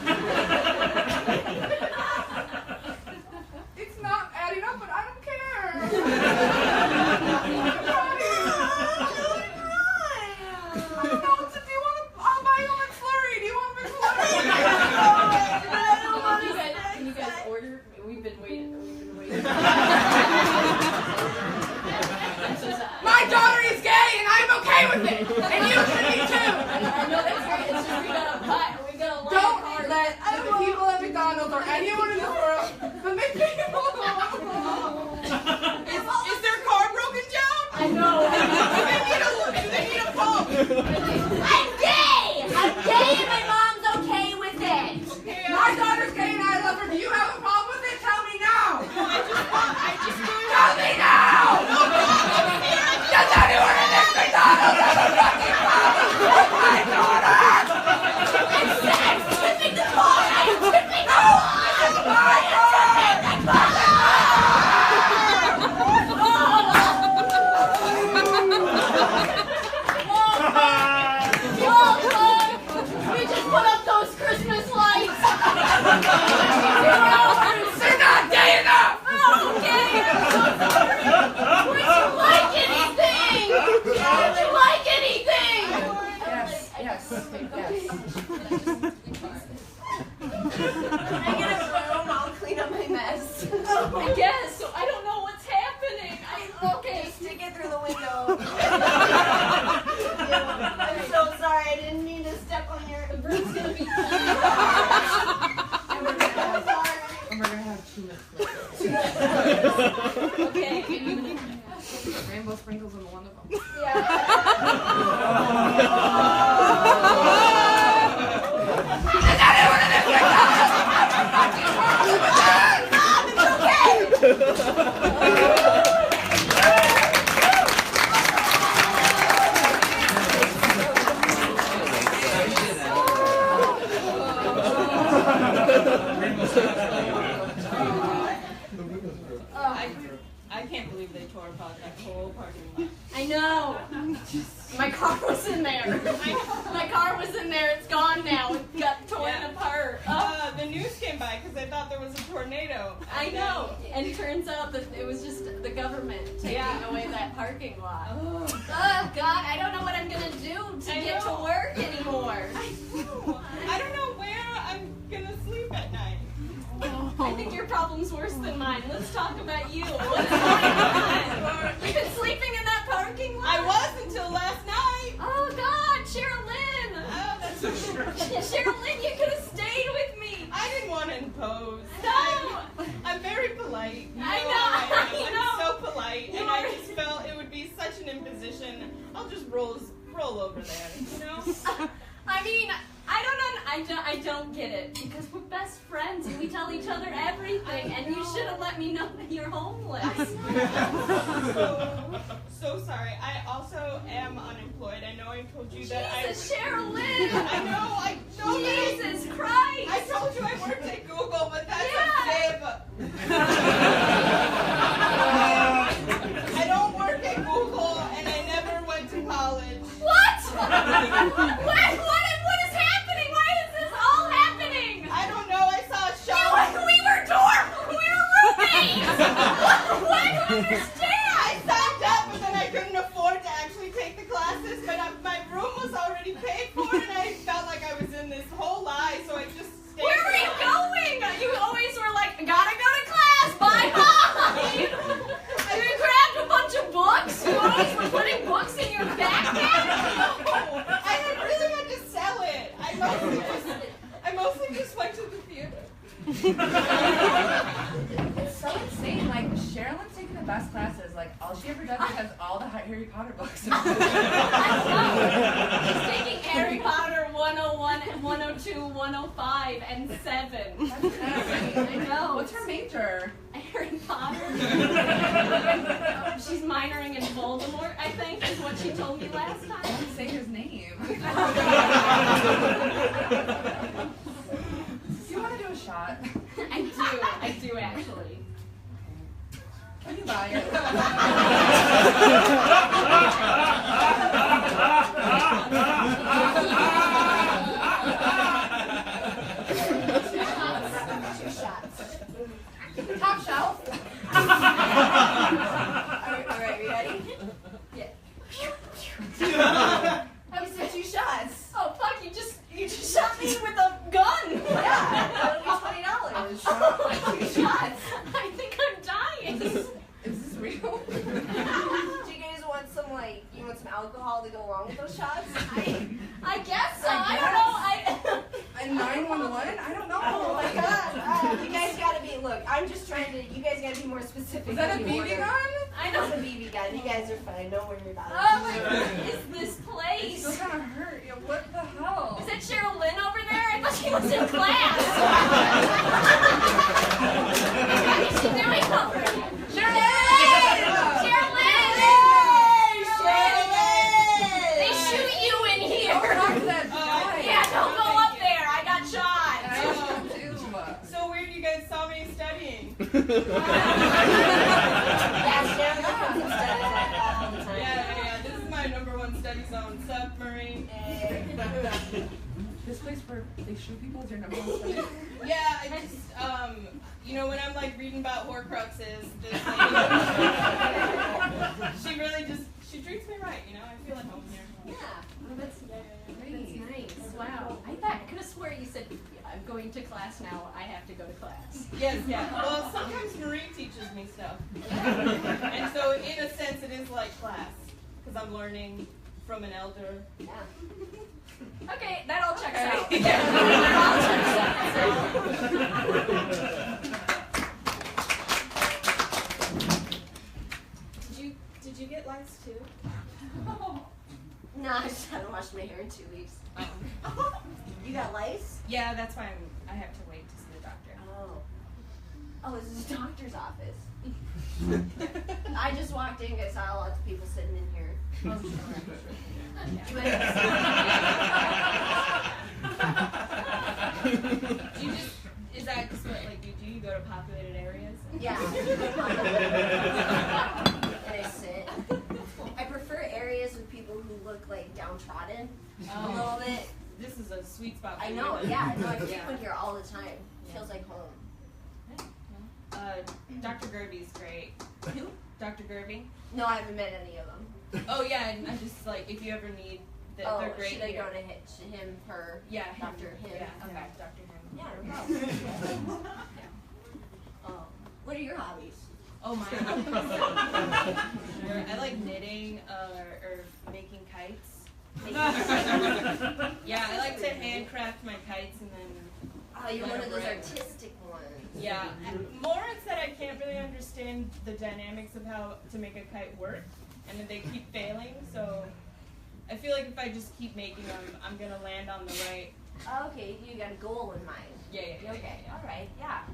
It's not adding up, but I don't care. I don't know what to do. I'll buy you a McFlurry. Do you want a McFlurry? Can you guys order? We've been waiting. My daughter is gay, and I'm okay with it. And you should be too. I know that's right. It's just we got a Don't let the people at McDonald's or anyone in this world, but make people. Is their car broken down? I know. Do they need a pump? I'm gay! I'm gay and my mom's okay with it. My daughter's gay and I love her. Do you have a problem with it? Tell me now. Tell me now. Does anyone in this McDonald's have a fucking problem with my daughter? It's sex! Tipping the car! I'm tipping the car! We just put up those Christmas lights. They're not gay enough! Oh, gay! I'm so sorry. Would you like anything? Would you like anything? Yes. Can I get a broom? I'll clean up my mess. I guess. So I don't know what's happening. Okay. Stick it through the window. I'm so sorry. I didn't mean to step on your. The broom's gonna be. And we're gonna have 2 minutes. Okay. Rainbow sprinkles in one of them. I can't believe they tore apart that whole parking lot. I know. My car was in there. My car was in there. It's gone now. It got torn apart. The news came by because they thought there was a tornado. I know. And it turns out that it was just the government taking away that parking lot. Oh, God. I don't know what I'm going to do to get to work anymore. I don't know where I'm going to sleep at night. I think your problem's worse than mine. Let's talk about you. What's going on? You've been sleeping in that parking lot? I was until last night. Oh, God, just roll over there, you know? I mean, I don't get it because we're best friends and we tell each other everything, and you should have let me know that you're homeless. So sorry. I also am unemployed. I know I told you that Jesus, Cheryl Lynn! I know. Jesus Christ! I told you I worked at Google, but that's a fib. I don't work at Google, and I never went to college. What? What is happening? Why is this all happening? I don't know. I saw a shot. We were roommates. What? I don't understand. I signed up, but then I couldn't afford to actually take the classes. But my room was already paid for, and I felt like I was in this whole lie, so I just stayed. Where were you going? You always were like, gotta go to class. Bye bye. You grabbed a bunch of books. You always were putting books in your backpack. I really had to sell it. I mostly just went to the theater. It's so insane. Like, Sherilyn's taking the best classes. Like, all she ever does is has all the Harry Potter books. She's taking Harry Potter 101, 102, 105, and 7. That's crazy. I know. What's her major? Harry Potter. She's minoring in Voldemort, I think, is what she told me last time. Don't say his name. Do you want to do a shot? I do actually. Can you buy it? Top shelf. Alright, we ready? Yeah. That was 2 shots. Oh fuck! You just shot me with a gun. Yeah, that'll be $20. Oh, 2 shots. I think I'm dying. Is this real? Do you guys want some alcohol to go along with those shots? I guess so. I don't know. And 911? I don't know. Oh my god. You guys gotta be, look, I'm just trying to, you guys gotta be more specific. Is that a BB gun? I know it's a BB gun. You guys are fine. Don't worry about it. Oh my god, is this It's place? still kind of hurt. Yeah, what the hell? Is that Cheryl Lynn over there? I thought she was in class. What is she doing over there? Cheryl Lynn! Cheryl Lynn! They shoot you in here. Yeah, don't go up there. I got shot. So weird you guys saw me studying. Yeah, this is my #1 study zone, submarine. This place where they shoot people is your #1 study? Yeah, I just, when I'm like reading about Horcruxes, this lady, she really just, she treats me right, I feel at home here. Yeah, well, that's nice. Wow. I could have swore you said, I'm going to class now. I have to go to class. Yes, yeah. Well, sometimes Marie teaches me stuff. And so in a sense it is like class, because I'm learning from an elder. Yeah. Okay, that all checks out. Did you get lice too? No, I just haven't washed my hair in 2 weeks. You got lice? Yeah, that's why I have to wait to see the doctor. Oh, this is a doctor's office. I just walked in, I saw lots of people sitting in here. Oh, sure. Is that just what you go to populated areas? Yeah. And I sit. I prefer areas with people who look like downtrodden a little bit. This is a sweet spot for I you. know, yeah. No, I frequent here all the time. Feels like home. Dr. Gerby's great. Who? Dr. Gerby? No, I haven't met any of them. Oh yeah, and I just if you ever need, they're great. Should I here. go to him, her? Yeah, Dr. Him. Yeah, Okay. Dr. Him. Yeah, no problem. What are your hobbies? Oh my. I like knitting or making kites. Yeah, I like to handcraft my kites and then. Oh, you're one of those artistic ones. Yeah, more it's that I can't really understand the dynamics of how to make a kite work, and then they keep failing. So feel like if I just keep making them, I'm gonna land on the right. Okay, you got a goal in mind. Yeah. Okay, all right, yeah.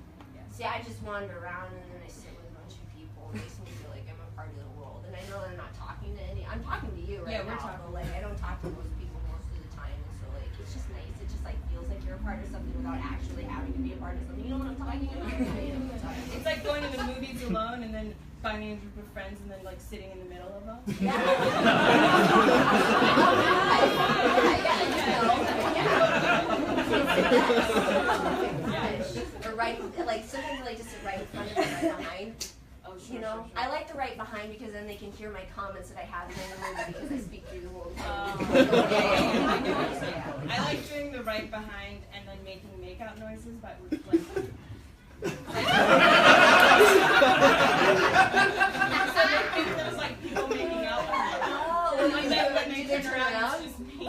See, I just wander around and then I sit with a bunch of people. It makes me feel like I'm a part of the world. And I know they're not talking to any. I'm talking to you right Yeah, we're now. talking. But, like, I don't talk to most people most of the time. And so, like, it's just nice. It just, like, feels like you're a part of something without actually having to be a part of something. You know what I'm talking about? You know what I'm talking about? It's like going to the movies alone and then finding a group of friends and then like sitting in the middle of them. Or right, like sometimes I like to sit right in front of them, right behind. Oh, sure, You know, sure. I like the right behind because then they can hear my comments that I have in the movie because I speak through the whole time. I like doing the right behind and then making makeout noises, but with like. So they think there's like people making out. Oh, and like that when they turn around, it's just me.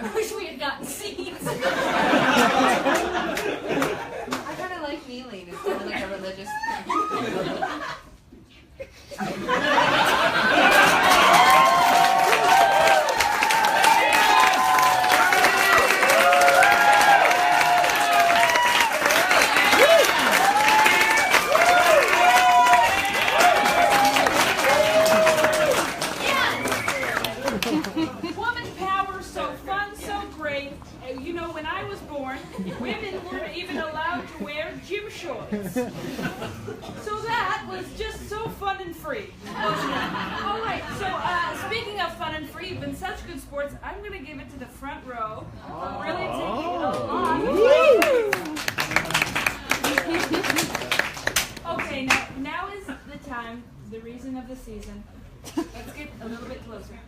I wish we had gotten seats. I kind of like kneeling. It's kind of like a religious Woman power, so fun, so great. You know, when I was born, women weren't even allowed to wear gym shorts. So that was just so fun and free. All right, so speaking of fun and free, you've been such good sports, I'm going to give it to the front row for really taking a lot of Okay, now is the time, the reason of the season. Let's get a little bit closer.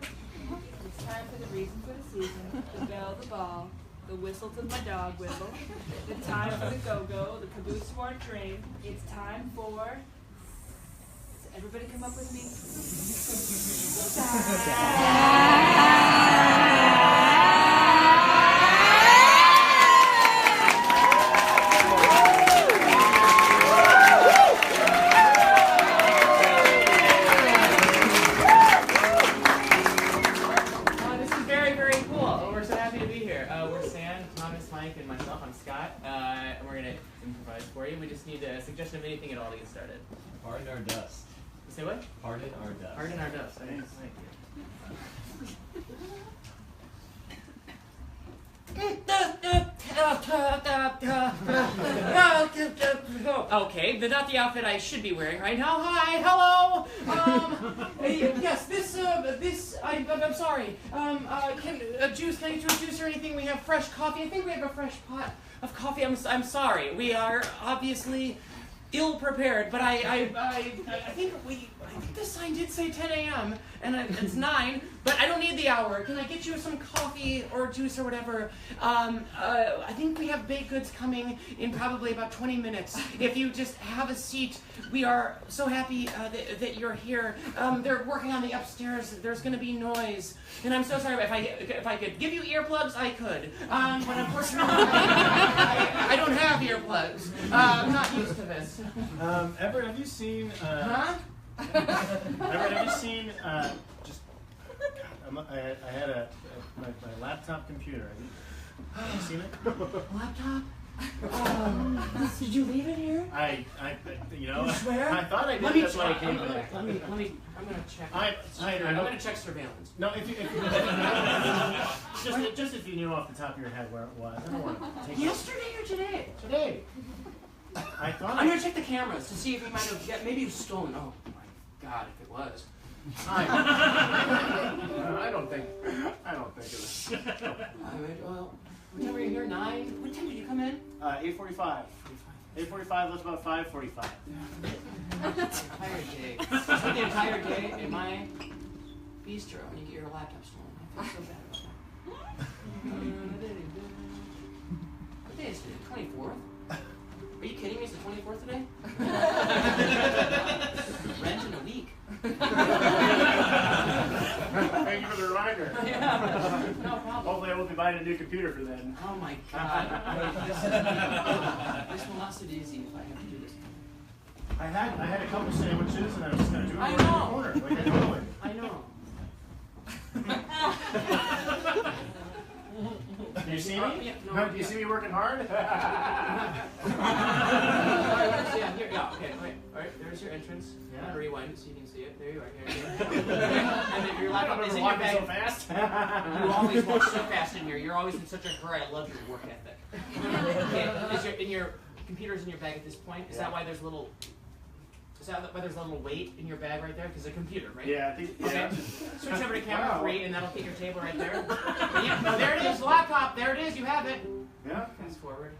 It's time for the reason for the season, the bell, the ball, the whistle to my dog whistle, the time for the go-go, the caboose to our train. It's time for... Everybody come up with me. This is very, very cool. We're so happy to be here. We're Sam, Thomas, Mike, and myself. I'm Scott. And we're going to improvise for you. We just need a suggestion of anything at all to get started. Pardon our dust. Say what? Pardon our dust. Pardon our dust. Thank you. Okay, but not the outfit I should be wearing right now. Hi, hello. Yes, I'm sorry. Can I get you a juice or anything? We have fresh coffee. I think we have a fresh pot of coffee. I'm sorry. We are obviously ill prepared, but I think the sign did say 10 a.m. and it's 9, but I don't need the hour. Can I get you some coffee or juice or whatever? I think we have baked goods coming in probably about 20 minutes. If you just have a seat, we are so happy that you're here. They're working on the upstairs. There's going to be noise, and I'm so sorry. If I could give you earplugs, I could, but unfortunately, I don't have earplugs. I'm not used to this. Everett, have you seen? Huh? Everett, have you seen? Just, God, I had my laptop computer. Have you seen it? Laptop? Did you leave it here? You know, You swear? I thought I did. Let me That's why I check. came back. I'm gonna check. I'm gonna check surveillance. No, if you just if you knew off the top of your head where it was. I don't want to take Yesterday or today? Today. I thought I'm gonna check the cameras to see if he might have. Yeah, maybe it was stolen. Oh my God, if it was. I don't think it was. Well, what time were you here? 9? What time did you come in? 8:45. 8:45. That's about 5:45. Entire day. The entire day in my bistro, and you get your laptop stolen. I feel so bad about that. What day is it? 24th? Are you kidding me? It's the 24th today? Rent in a week. Thank you for the reminder. Yeah. No problem. Hopefully I won't be buying a new computer for then. Oh my God. This will not sit easy if I have to do this. I had a couple sandwiches and I was just gonna do it right in the corner, like I normally. I know. Do you see me? Yeah, no, Do you see me working hard? Yeah, here, yeah, okay, wait. Alright, there's your entrance. Yeah. Rewind it so you can see it. There you are. Here. And then your laptop is in your walking bag. so fast. You always walk so fast in here. You're always in such a hurry. I love your work ethic. Okay, is your computer's in your bag at this point? Is that why there's a little... Is that why there's a little weight in your bag right there? Because it's a computer, right? Yeah, I think. Okay. Yeah. Switch over to camera 3, and that'll hit your table right there. Yeah, no, there it is, laptop. There it is. You have it. Yeah. Fast forward.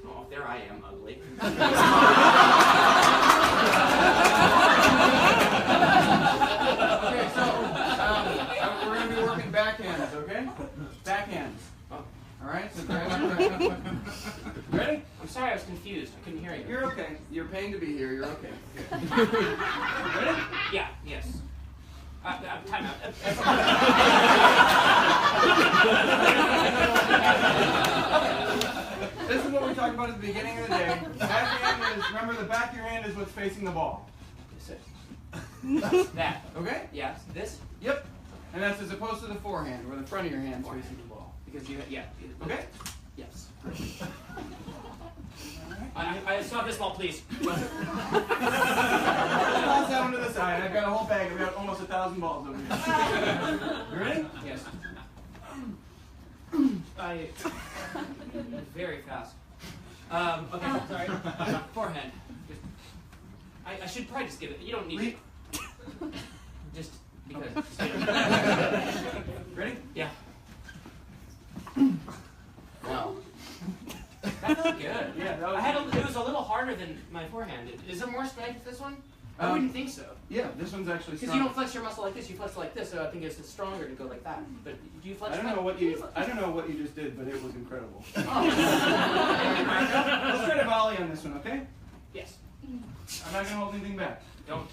Oh, there I am, ugly. Okay, so we're going to be working backhands, okay? Backhands. All right, so grab. Ready? I'm sorry, I was confused. I couldn't hear you. You're okay. You're paying to be here. You're okay. Ready? Yeah. Yes. Time out. This is what we talked about at the beginning of the day. Backhand is, remember, the back of your hand is what's facing the ball. That. Okay? Yes. This? Yep. And that's as opposed to the forehand, where the front of your hand is facing the ball. Because you, yeah. Okay? Yes. I stop this ball, please. Toss that one to the side. I've got a whole bag. I've got almost 1,000 balls over here. You ready? Yes. Very fast. Okay, sorry. Forehand. I should probably just give it. You don't need it. Just because. Ready? Yeah. Wow. That felt good. Yeah, that was it was a little harder than my forehand. Is there more strength to this one? I wouldn't think so. Yeah, this one's actually Because you don't flex your muscle like this, you flex it like this, so I think it's stronger to go like that. But do you flex I don't know what you just did, but it was incredible. Oh. Let's try to volley on this one, okay? Yes. I'm not gonna hold anything back. Don't.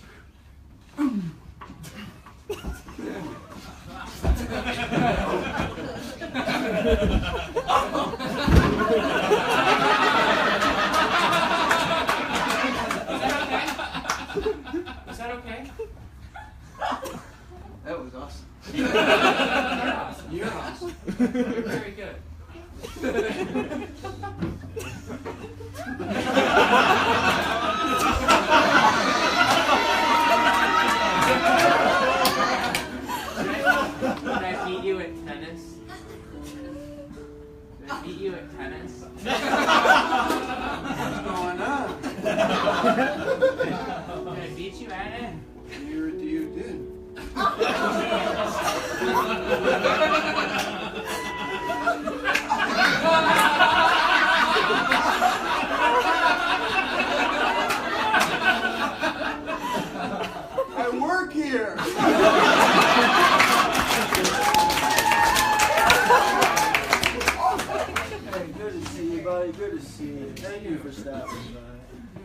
Is that okay? That was awesome. You're awesome. You're awesome. You're very good. Did I beat you at tennis? Did I beat you at tennis? What's going on? Did I beat you at it? You did. I work here. Hey, good to see you, buddy. Good to see you. Thank you for stopping by.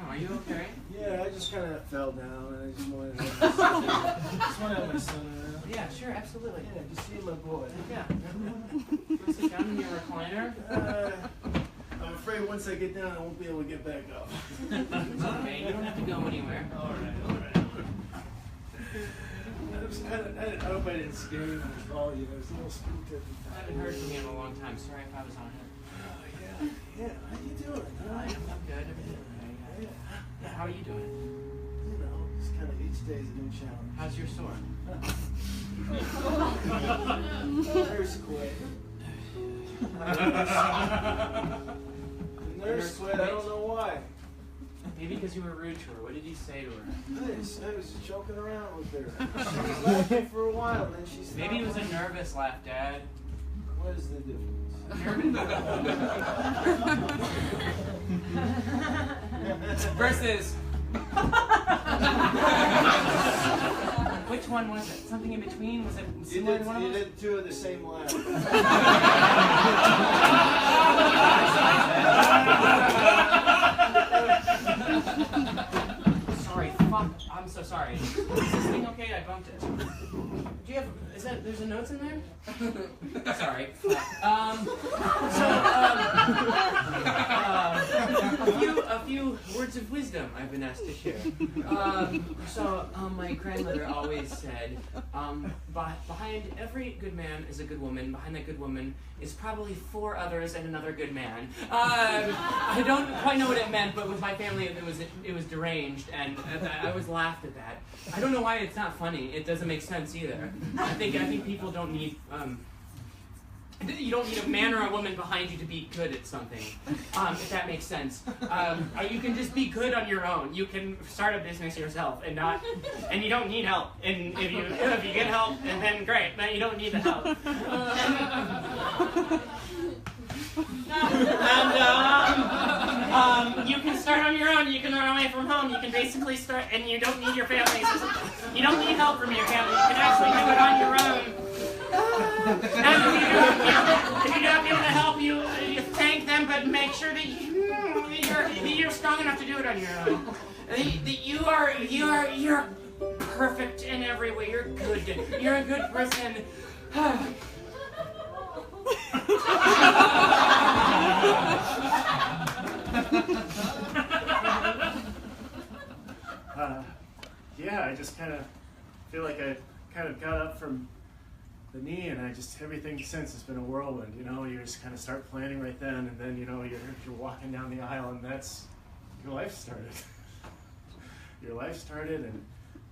Are you okay? Yeah, I just kind of fell down and I just wanted to have my son around. Yeah, sure, absolutely. Yeah, just see my boy. Yeah. Want to sit down in your recliner? I'm afraid once I get down, I won't be able to get back up. It's okay, you don't have to go anywhere. All right. I hope I didn't scare you and call you. I was a little spooked at the time. I haven't heard from you in a long time. Sorry if I was on it. Yeah. How you doing? I'm good. Yeah, how are you doing? You know, just kind of each day's a new challenge. How's your sword? Nurse quit. The nurse quit. I don't know why. Maybe because you were rude to her. What did you say to her? I was joking around with her. She was laughing for a while, and then she stopped. Maybe it was a nervous laugh, Dad. What is the difference? Versus. Which one was it? Something in between? Was it similar to one of You those? did two of the same laugh. Sorry, fuck. I'm so sorry. Is this thing okay? I bumped it. Do you have? There's a notes in there? Sorry. A few words of wisdom I've been asked to share. My grandmother always said, behind every good man is a good woman. Behind that good woman is probably 4 others and another good man. I don't quite know what it meant, but with my family it was deranged, and I always laughed at that. I don't know why it's not funny. It doesn't make sense either. I think people don't need. You don't need a man or a woman behind you to be good at something, if that makes sense. You can just be good on your own. You can start a business yourself and you don't need help. And if you get help, and then great. Then you don't need the help. You can start on your own. You can run away from home. You can basically start, and you don't need your family. You don't need help from your family. You can actually do it on your own. And if you don't give them the help, you thank them, but make sure that you're strong enough to do it on your own. That you're perfect in every way. You're good. You're a good person. Yeah, I just kind of feel like I kind of got up from the knee, and everything since has been a whirlwind. You know, you just kind of start planning right then, and then you're walking down the aisle, and that's your life started. Your life started, and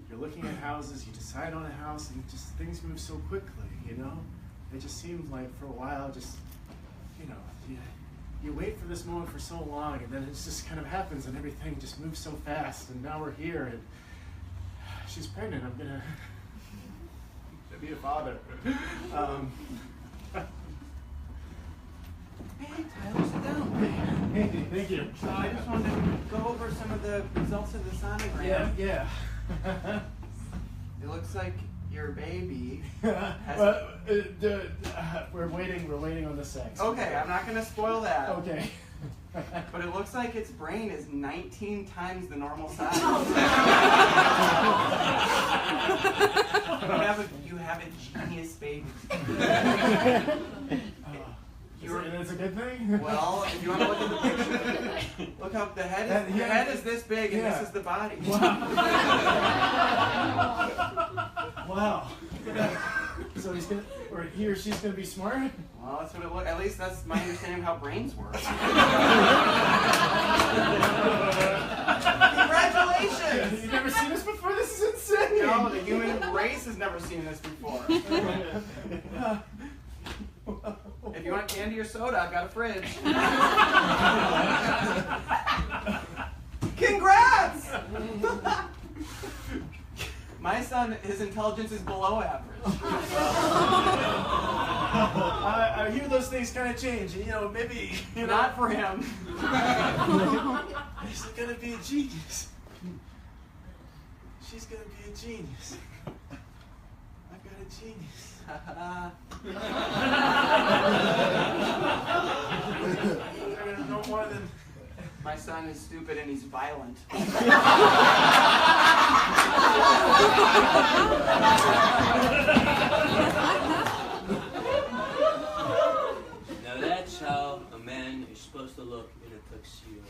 you're looking at houses. You decide on a house, and just things move so quickly. You know, it just seemed like for a while, you wait for this moment for so long, and then it just kind of happens, and everything just moves so fast. And now we're here, and she's pregnant. I'm gonna be a father. Hey, Tyler, sit down. Hey, thank you. I just wanted to go over some of the results of the sonogram. Yeah. It looks like your baby we're waiting on the sex. Okay, I'm not going to spoil that. Okay. But it looks like its brain is 19 times the normal size. You have a genius baby. It's a good thing? Well, if you want to look at the picture, look how the head is this big, and this is the body. Wow. So he or she's gonna be smart? Well, that's what it looks. At least that's my understanding of how brains work. Congratulations! You've never seen this before? This is insane! No, the human race has never seen this before. If you want candy or soda, I've got a fridge. Congrats! My son, his intelligence is below average. I hear those things kind of change, and maybe... Not for him. He's gonna be a genius. She's gonna be a genius. I've got a genius. No more than... My son is stupid and he's violent. Now that's how a man is supposed to look in a tuxedo.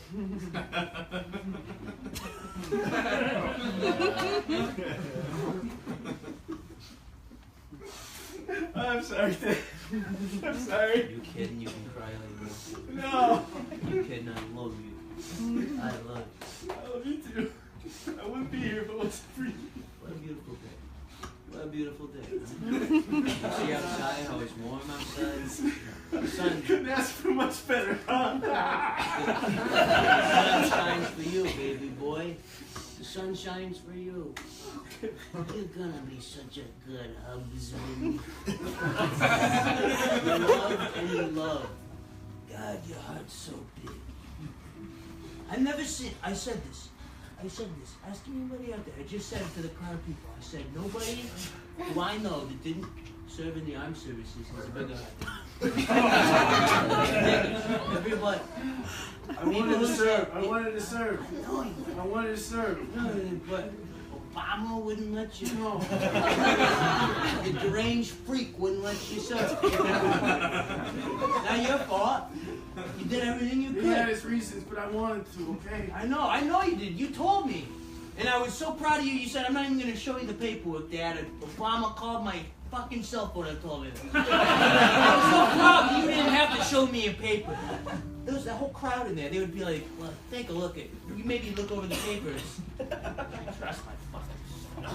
I'm sorry, Dad. I'm sorry. You kidding? You can cry like this. No. You kidding? I love you. I love you. I love you too. I wouldn't be here if it wasn't for you. What a beautiful day. What a beautiful day. Huh? You see outside how it's warm outside? The sun couldn't ask for much better, huh? The sun shines for you, baby boy. The sun shines for you. You're gonna be such a good husband. You love and you love. God, your heart's so big. I said this. Ask anybody out there. I just said it to the crowd people. I said nobody who I know that didn't serve in the armed services has a bigger heart. Everybody. I wanted to serve. I wanted to serve. No, I wanted to serve. No, but Obama wouldn't let you know. The deranged freak wouldn't let you serve. Not your fault. You did everything you could. He had his reasons, but I wanted to, okay? I know you did. You told me. And I was so proud of you. You said, I'm not even going to show you the paperwork, Dad. Obama called my fucking cell phone and told me that. I was so proud you didn't have to show me a paper. There was that whole crowd in there. They would be like, well, take a look at, you maybe look over the papers. Trust my fucking son.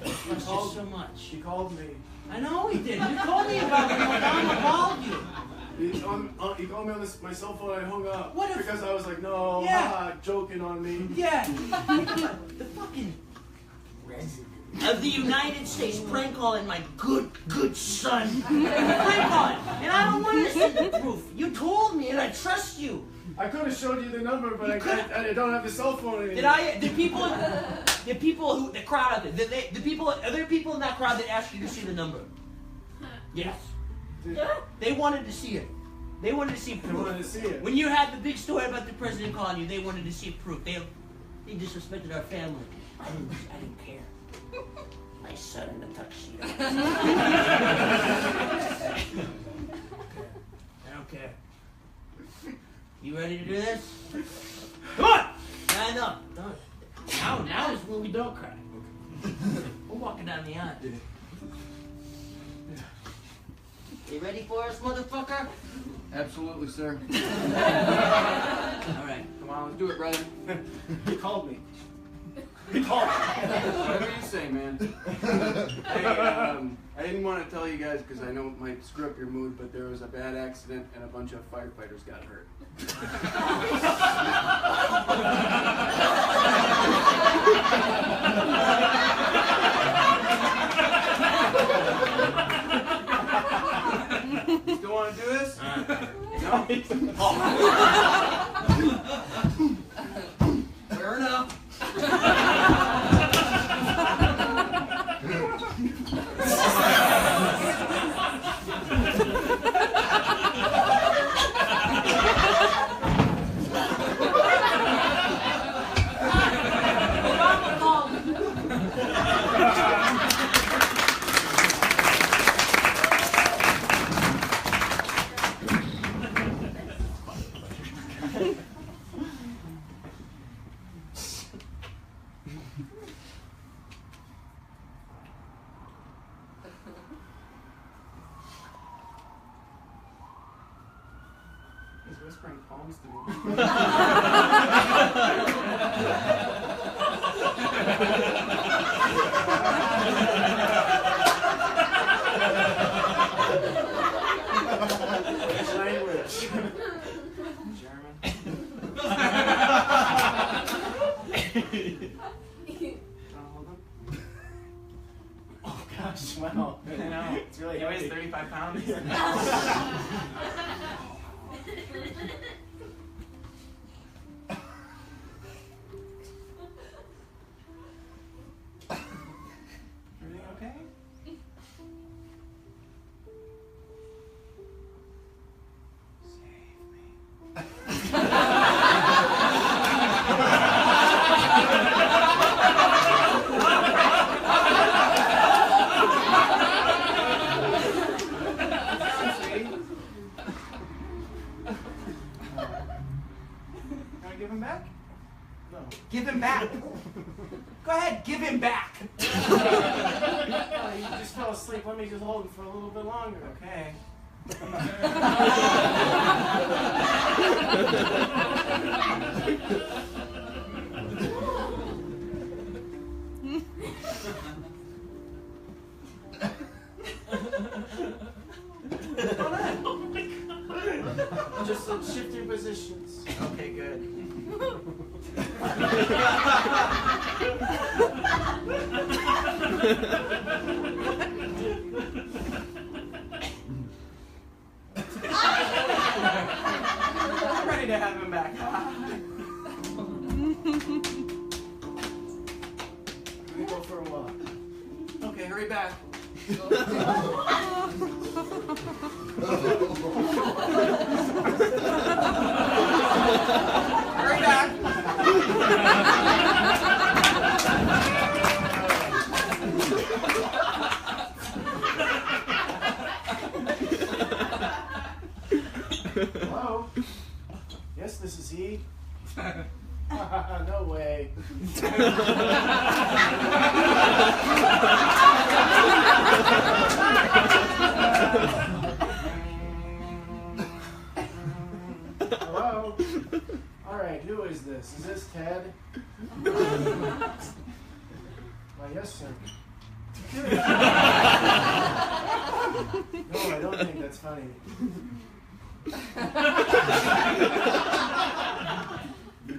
Trust you so much. He called me. I know he did. You told me about it when Obama called you. He called me on my cell phone and I hung up. What because I was like, no, Yeah. joking on me. Yeah. The fucking president of the United States prank calling my good son. Prank calling. And I don't want to see the proof. You told me and I trust you. I could have showed you the number, but I don't have the cell phone anymore. The crowd out there, are there people in that crowd that asked you to see the number? Yes. They wanted to see it. They wanted to see proof. They wanted to see it. When you had the big story about the president calling you, they wanted to see proof. They disrespected our family. I didn't care. My son in the tuxedo. I don't care. You ready to do this? Come on! Stand up. Now is when we don't cry. We're walking down the aisle. You ready for us, motherfucker? Absolutely, sir. Alright. Come on, let's do it, brother. He called me. Whatever you say, man. Hey, I didn't want to tell you guys because I know it might screw up your mood, but there was a bad accident and a bunch of firefighters got hurt. You still want to do this? No? Fair enough. He's whispering poems to me. Which language? German. Oh gosh, wow. I know. It's really He weighs heavy. 35 pounds. Everything okay? Can I give him back? No. Give him back. Go ahead, give him back. Oh, you just fell asleep. Let me just hold him for a little bit longer. Okay. Just shift your positions. Okay, good. I'm ready to have him back. Let me go for a walk. Okay, hurry back. Hurry back. Hello? No way. Hello? Alright, who is this? Is this Ted? Why, yes, sir. No, I don't think that's funny.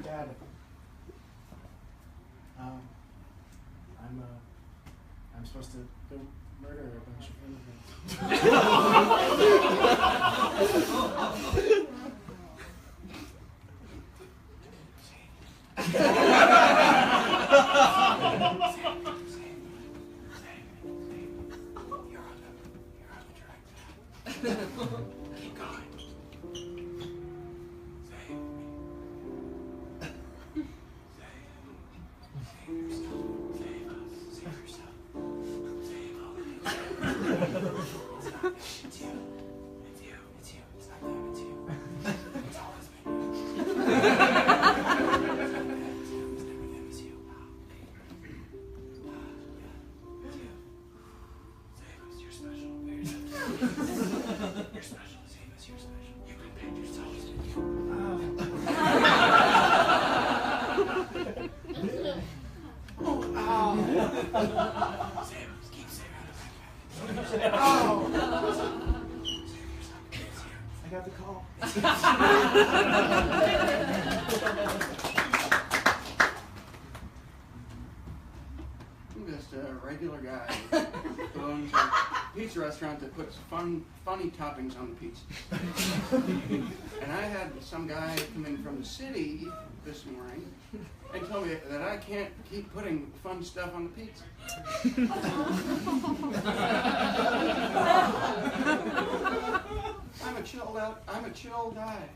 Dad. I'm supposed to go murder a bunch of immigrants. Keep going. It's you. It's you. It's you. It's not them. It's you. It's always been you. It's never them. It's you. It's you. Save us. You're special. You're special. Save us. You're special. You can pick yourself. It's you. Ow. Save us. Keep saving us. Oh. I got the call. I'm just a regular guy who owns a pizza restaurant that puts funny toppings on the pizza. And I had some guy come in from the city this morning and tell me that I can't keep putting fun stuff on the pizza. I'm a chill guy.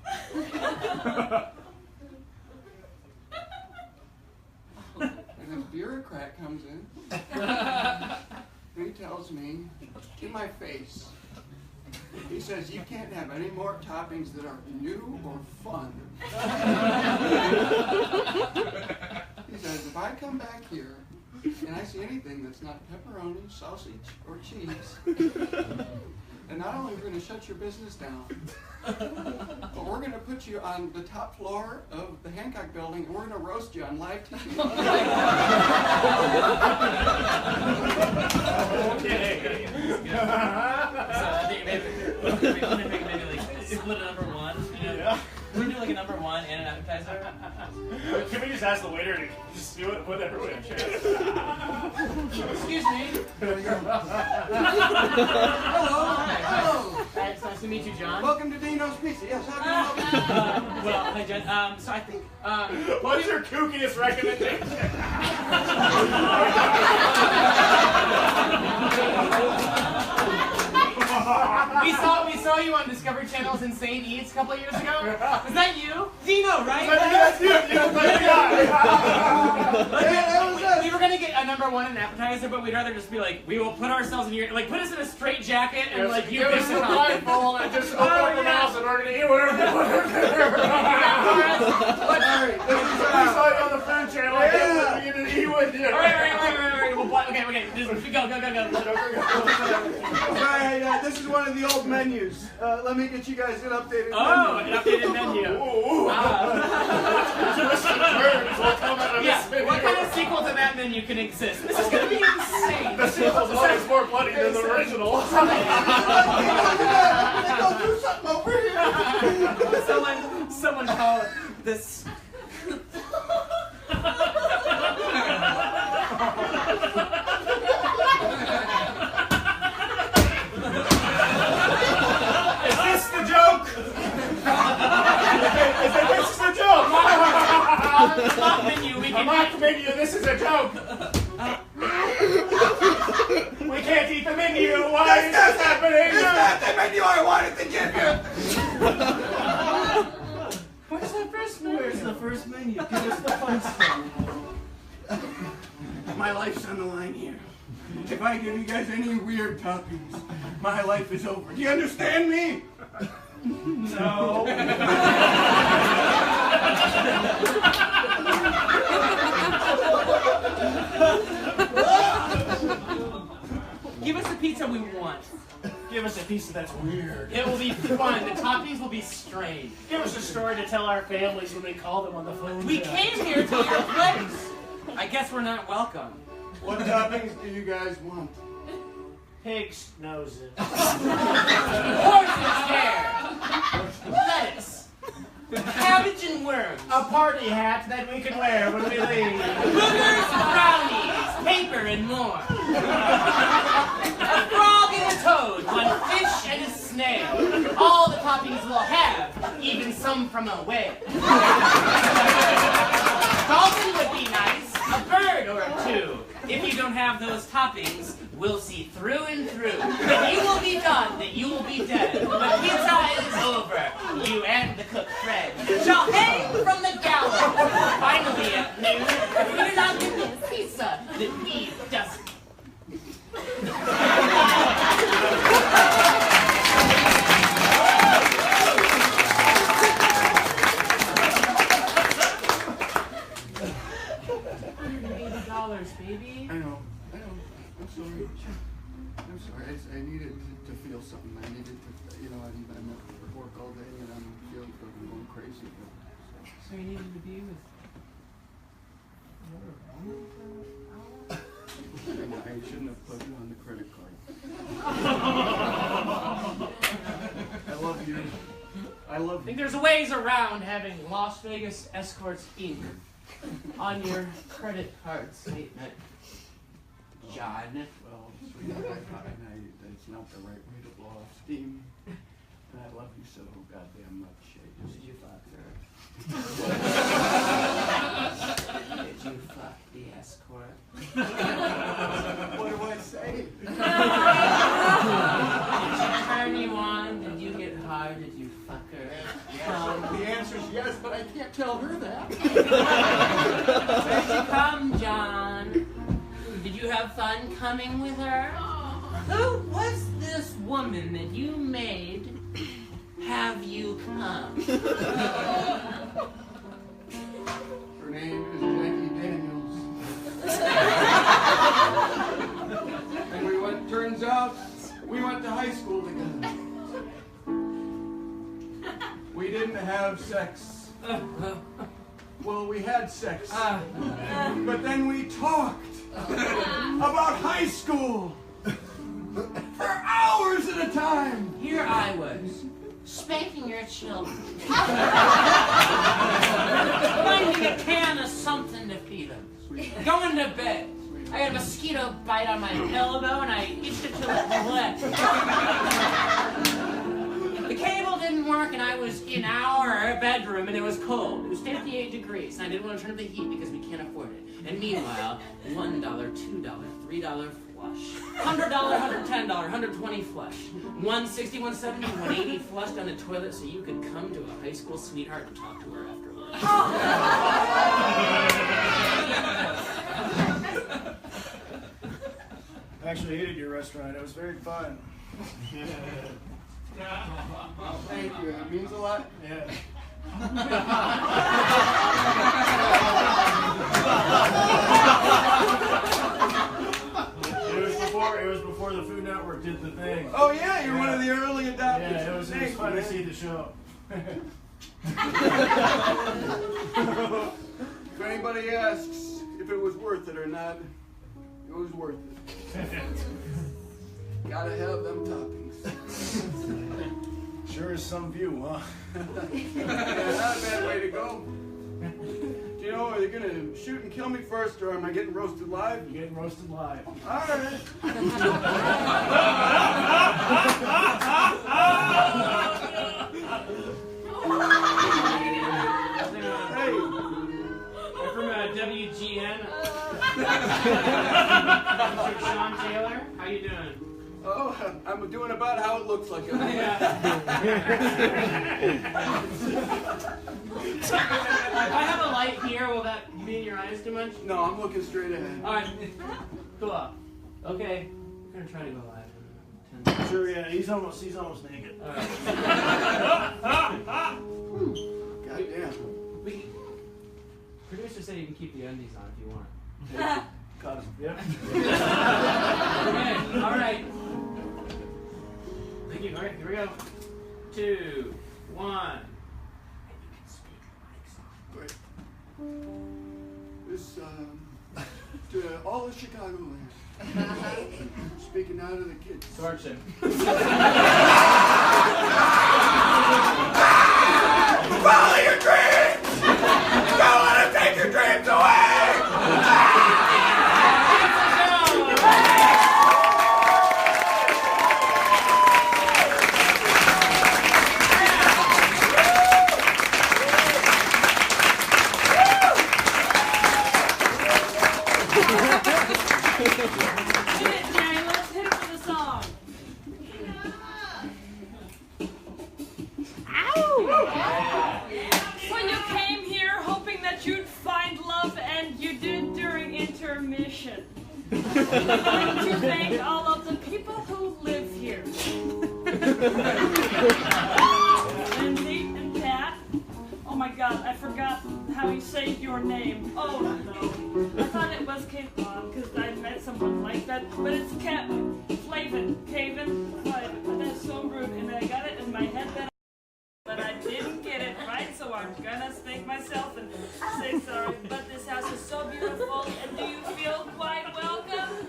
And this bureaucrat comes in and he tells me in my face, he says, you can't have any more toppings that are new or fun. He says, if I come back here and I see anything that's not pepperoni, sausage, or cheese, and not only are we going to shut your business down, but we're going to put you on the top floor of the Hancock building and we're going to roast you on live TV. Okay. So I think maybe split a number one. You know? Yeah. We're gonna do like a number one and an appetizer. Can we just ask the waiter to just do it? Whatever. Excuse me. Hello. Hello. It's nice to meet you, John. Welcome to Dino's Pizza. Yes, how can I help you? Well, hi, John. So I think. What's your kookiest recommendation? We saw you on Discovery Channel's Insane Eats a couple of years ago. Is that you? Dino, right? That's you. We were gonna get a number one and an appetizer, but we'd rather just be like, we will put ourselves in your, like, put us in a straight jacket and like you give us a blindfold and just open up our mouths in order to eat whatever. We saw you on the Fern Channel. I can't to eat with you. All right. Okay. Just go. Right, this is one of the old menus. Let me get you guys an updated menu. Oh, an updated menu. What kind of sequel to that menu can exist? This is going to be insane. The sequel's always more bloody than the original. Go do something over here. Someone call this. Is this the joke? This is the joke. Mock menu. A mock menu. This is a joke. We can't eat the menu. Why is this happening? It's not the menu I wanted to give you. Where's the first menu? Where's the first menu? Give us the fun stuff. My life's on the line here. If I give you guys any weird toppings, my life is over. Do you understand me? No. Give us the pizza we want. Give us a pizza that's weird. It will be fun. The toppings will be strange. Give us a story to tell our families when we call them on the phone. We came here to your place. I guess we're not welcome. What toppings do you guys want? Pig's noses. Horse's hair. Lettuce. Cabbage and worms. A party hat that we can wear when we leave. Boogers, brownies, paper, and more. A frog and a toad, one fish and a snail. All the toppings we'll have, even some from a whale. Dolphin would be nice, a bird or two. If you don't have those toppings, we'll see through and through. That you will be done, that you will be dead. The pizza is over. You and the cook Fred shall hang from the gallows. Finally at noon, if we do not get the pizza that we've just... $80, baby. I know. I'm sorry. I'm sorry. I needed to feel something. I needed to, I'm at work all day and I'm feeling fucking going crazy. So you needed to be with... I shouldn't have put you on the credit card. I love you. I love I think there's ways around having Las Vegas Escorts Inc. on your credit card statement, John. Well, sweetheart, that's not the right way to blow off steam. And I love you so goddamn much. Did you fuck her? Did you fuck the escort? What do I say? Did she turn you on? Did you get hard? Did you fuck her? The answer is yes, but I can't tell her that. Where'd you come, John? Did you have fun coming with her? Who was this woman that you made have you come? Her name is Jackie Daniels. And turns out, we went to high school together. We didn't have sex. Well, we had sex. But then we talked about high school for hours at a time. Here I was, spanking your children. Finding a can of something to feed them. Going to bed. I had a mosquito bite on my elbow and I itched it till it bled. The cable didn't work and I was in our bedroom and it was cold. It was 58 degrees and I didn't want to turn up the heat because we can't afford it. And meanwhile, $1, $2, $3 flush. $100, $110, $120 flush. $160, $170, $180 flush down the toilet so you could come to a high school sweetheart and talk to her afterwards. I actually hated your restaurant. It was very fun. Thank you. It means a lot. Yeah. It was before the Food Network did the thing. Oh yeah, you're one of the early adopters. Yeah, it was fun to see the show. If anybody asks if it was worth it or not, it was worth it. Gotta have them toppings. Sure is some view, huh? Yeah, not a bad way to go. Do you know, are they gonna shoot and kill me first, or am I getting roasted live? You're getting roasted live. All right. Hey, I'm from WGN. Mr. Sean Taylor, how you doing? Oh, I'm doing about how it looks like. I have a light here. Will that be in your eyes too much? No, I'm looking straight ahead. All right, go up. Okay, we're gonna try to go live. Sure, yeah, he's almost naked. All right. Goddamn. Producer said you can keep the undies on if you want. Got him. Yep. Okay, all right. Thank you. All right, here we go. 2, 1. Great. This, to all of Chicagoland. Speaking out of the kids. Sorry. Follow your dreams! Don't let them take your dreams away! Hit it, Jay. Let's hit it for the song. When you came here hoping that you'd find love and you did during intermission. I'd like to thank all of the people who live here. Lindsay and Pat. Oh my god, I forgot how you say your name. Oh no. I thought it was Caitlin because I met someone like that, but it's Flavin. That's so rude, and I got it in my head but I didn't get it right, so I'm gonna spank myself and say sorry. But this house is so beautiful, and do you feel quite welcome?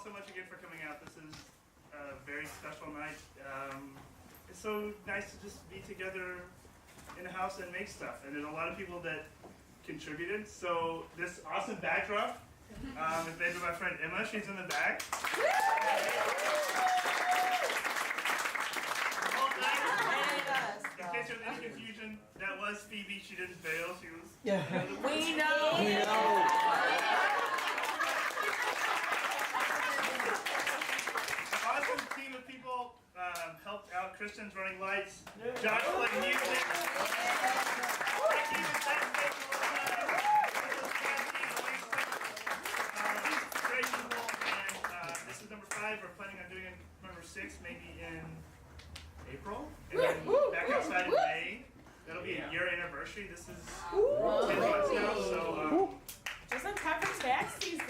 So much again for coming out. This is a very special night. It's so nice to just be together in a house and make stuff. And there's a lot of people that contributed. So this awesome backdrop is made by my friend Emma. She's in the back. In case there's any confusion, that was Phoebe. She didn't fail. She was. Yeah. We know. We know. Awesome team of people helped out. Kristen's running lights. Josh playing music. Great people. And this is number 5. We're planning on doing number 6 maybe in April. And then back outside in May. That'll be a year anniversary. This is 10 months now. So. Just in time for tax season.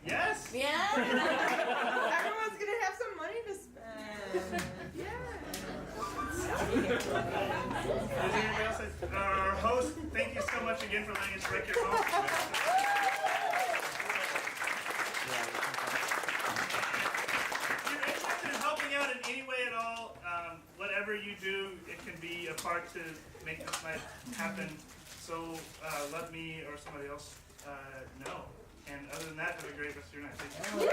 Yes. Yeah. Everyone's gonna have some money to spend. Yeah. Our host, thank you so much again for letting us wreck your home. If you're interested in helping out in any way at all, whatever you do, it can be a part to make this night happen. So let me or somebody else know. And other than that, have a great rest of your night. Thank you.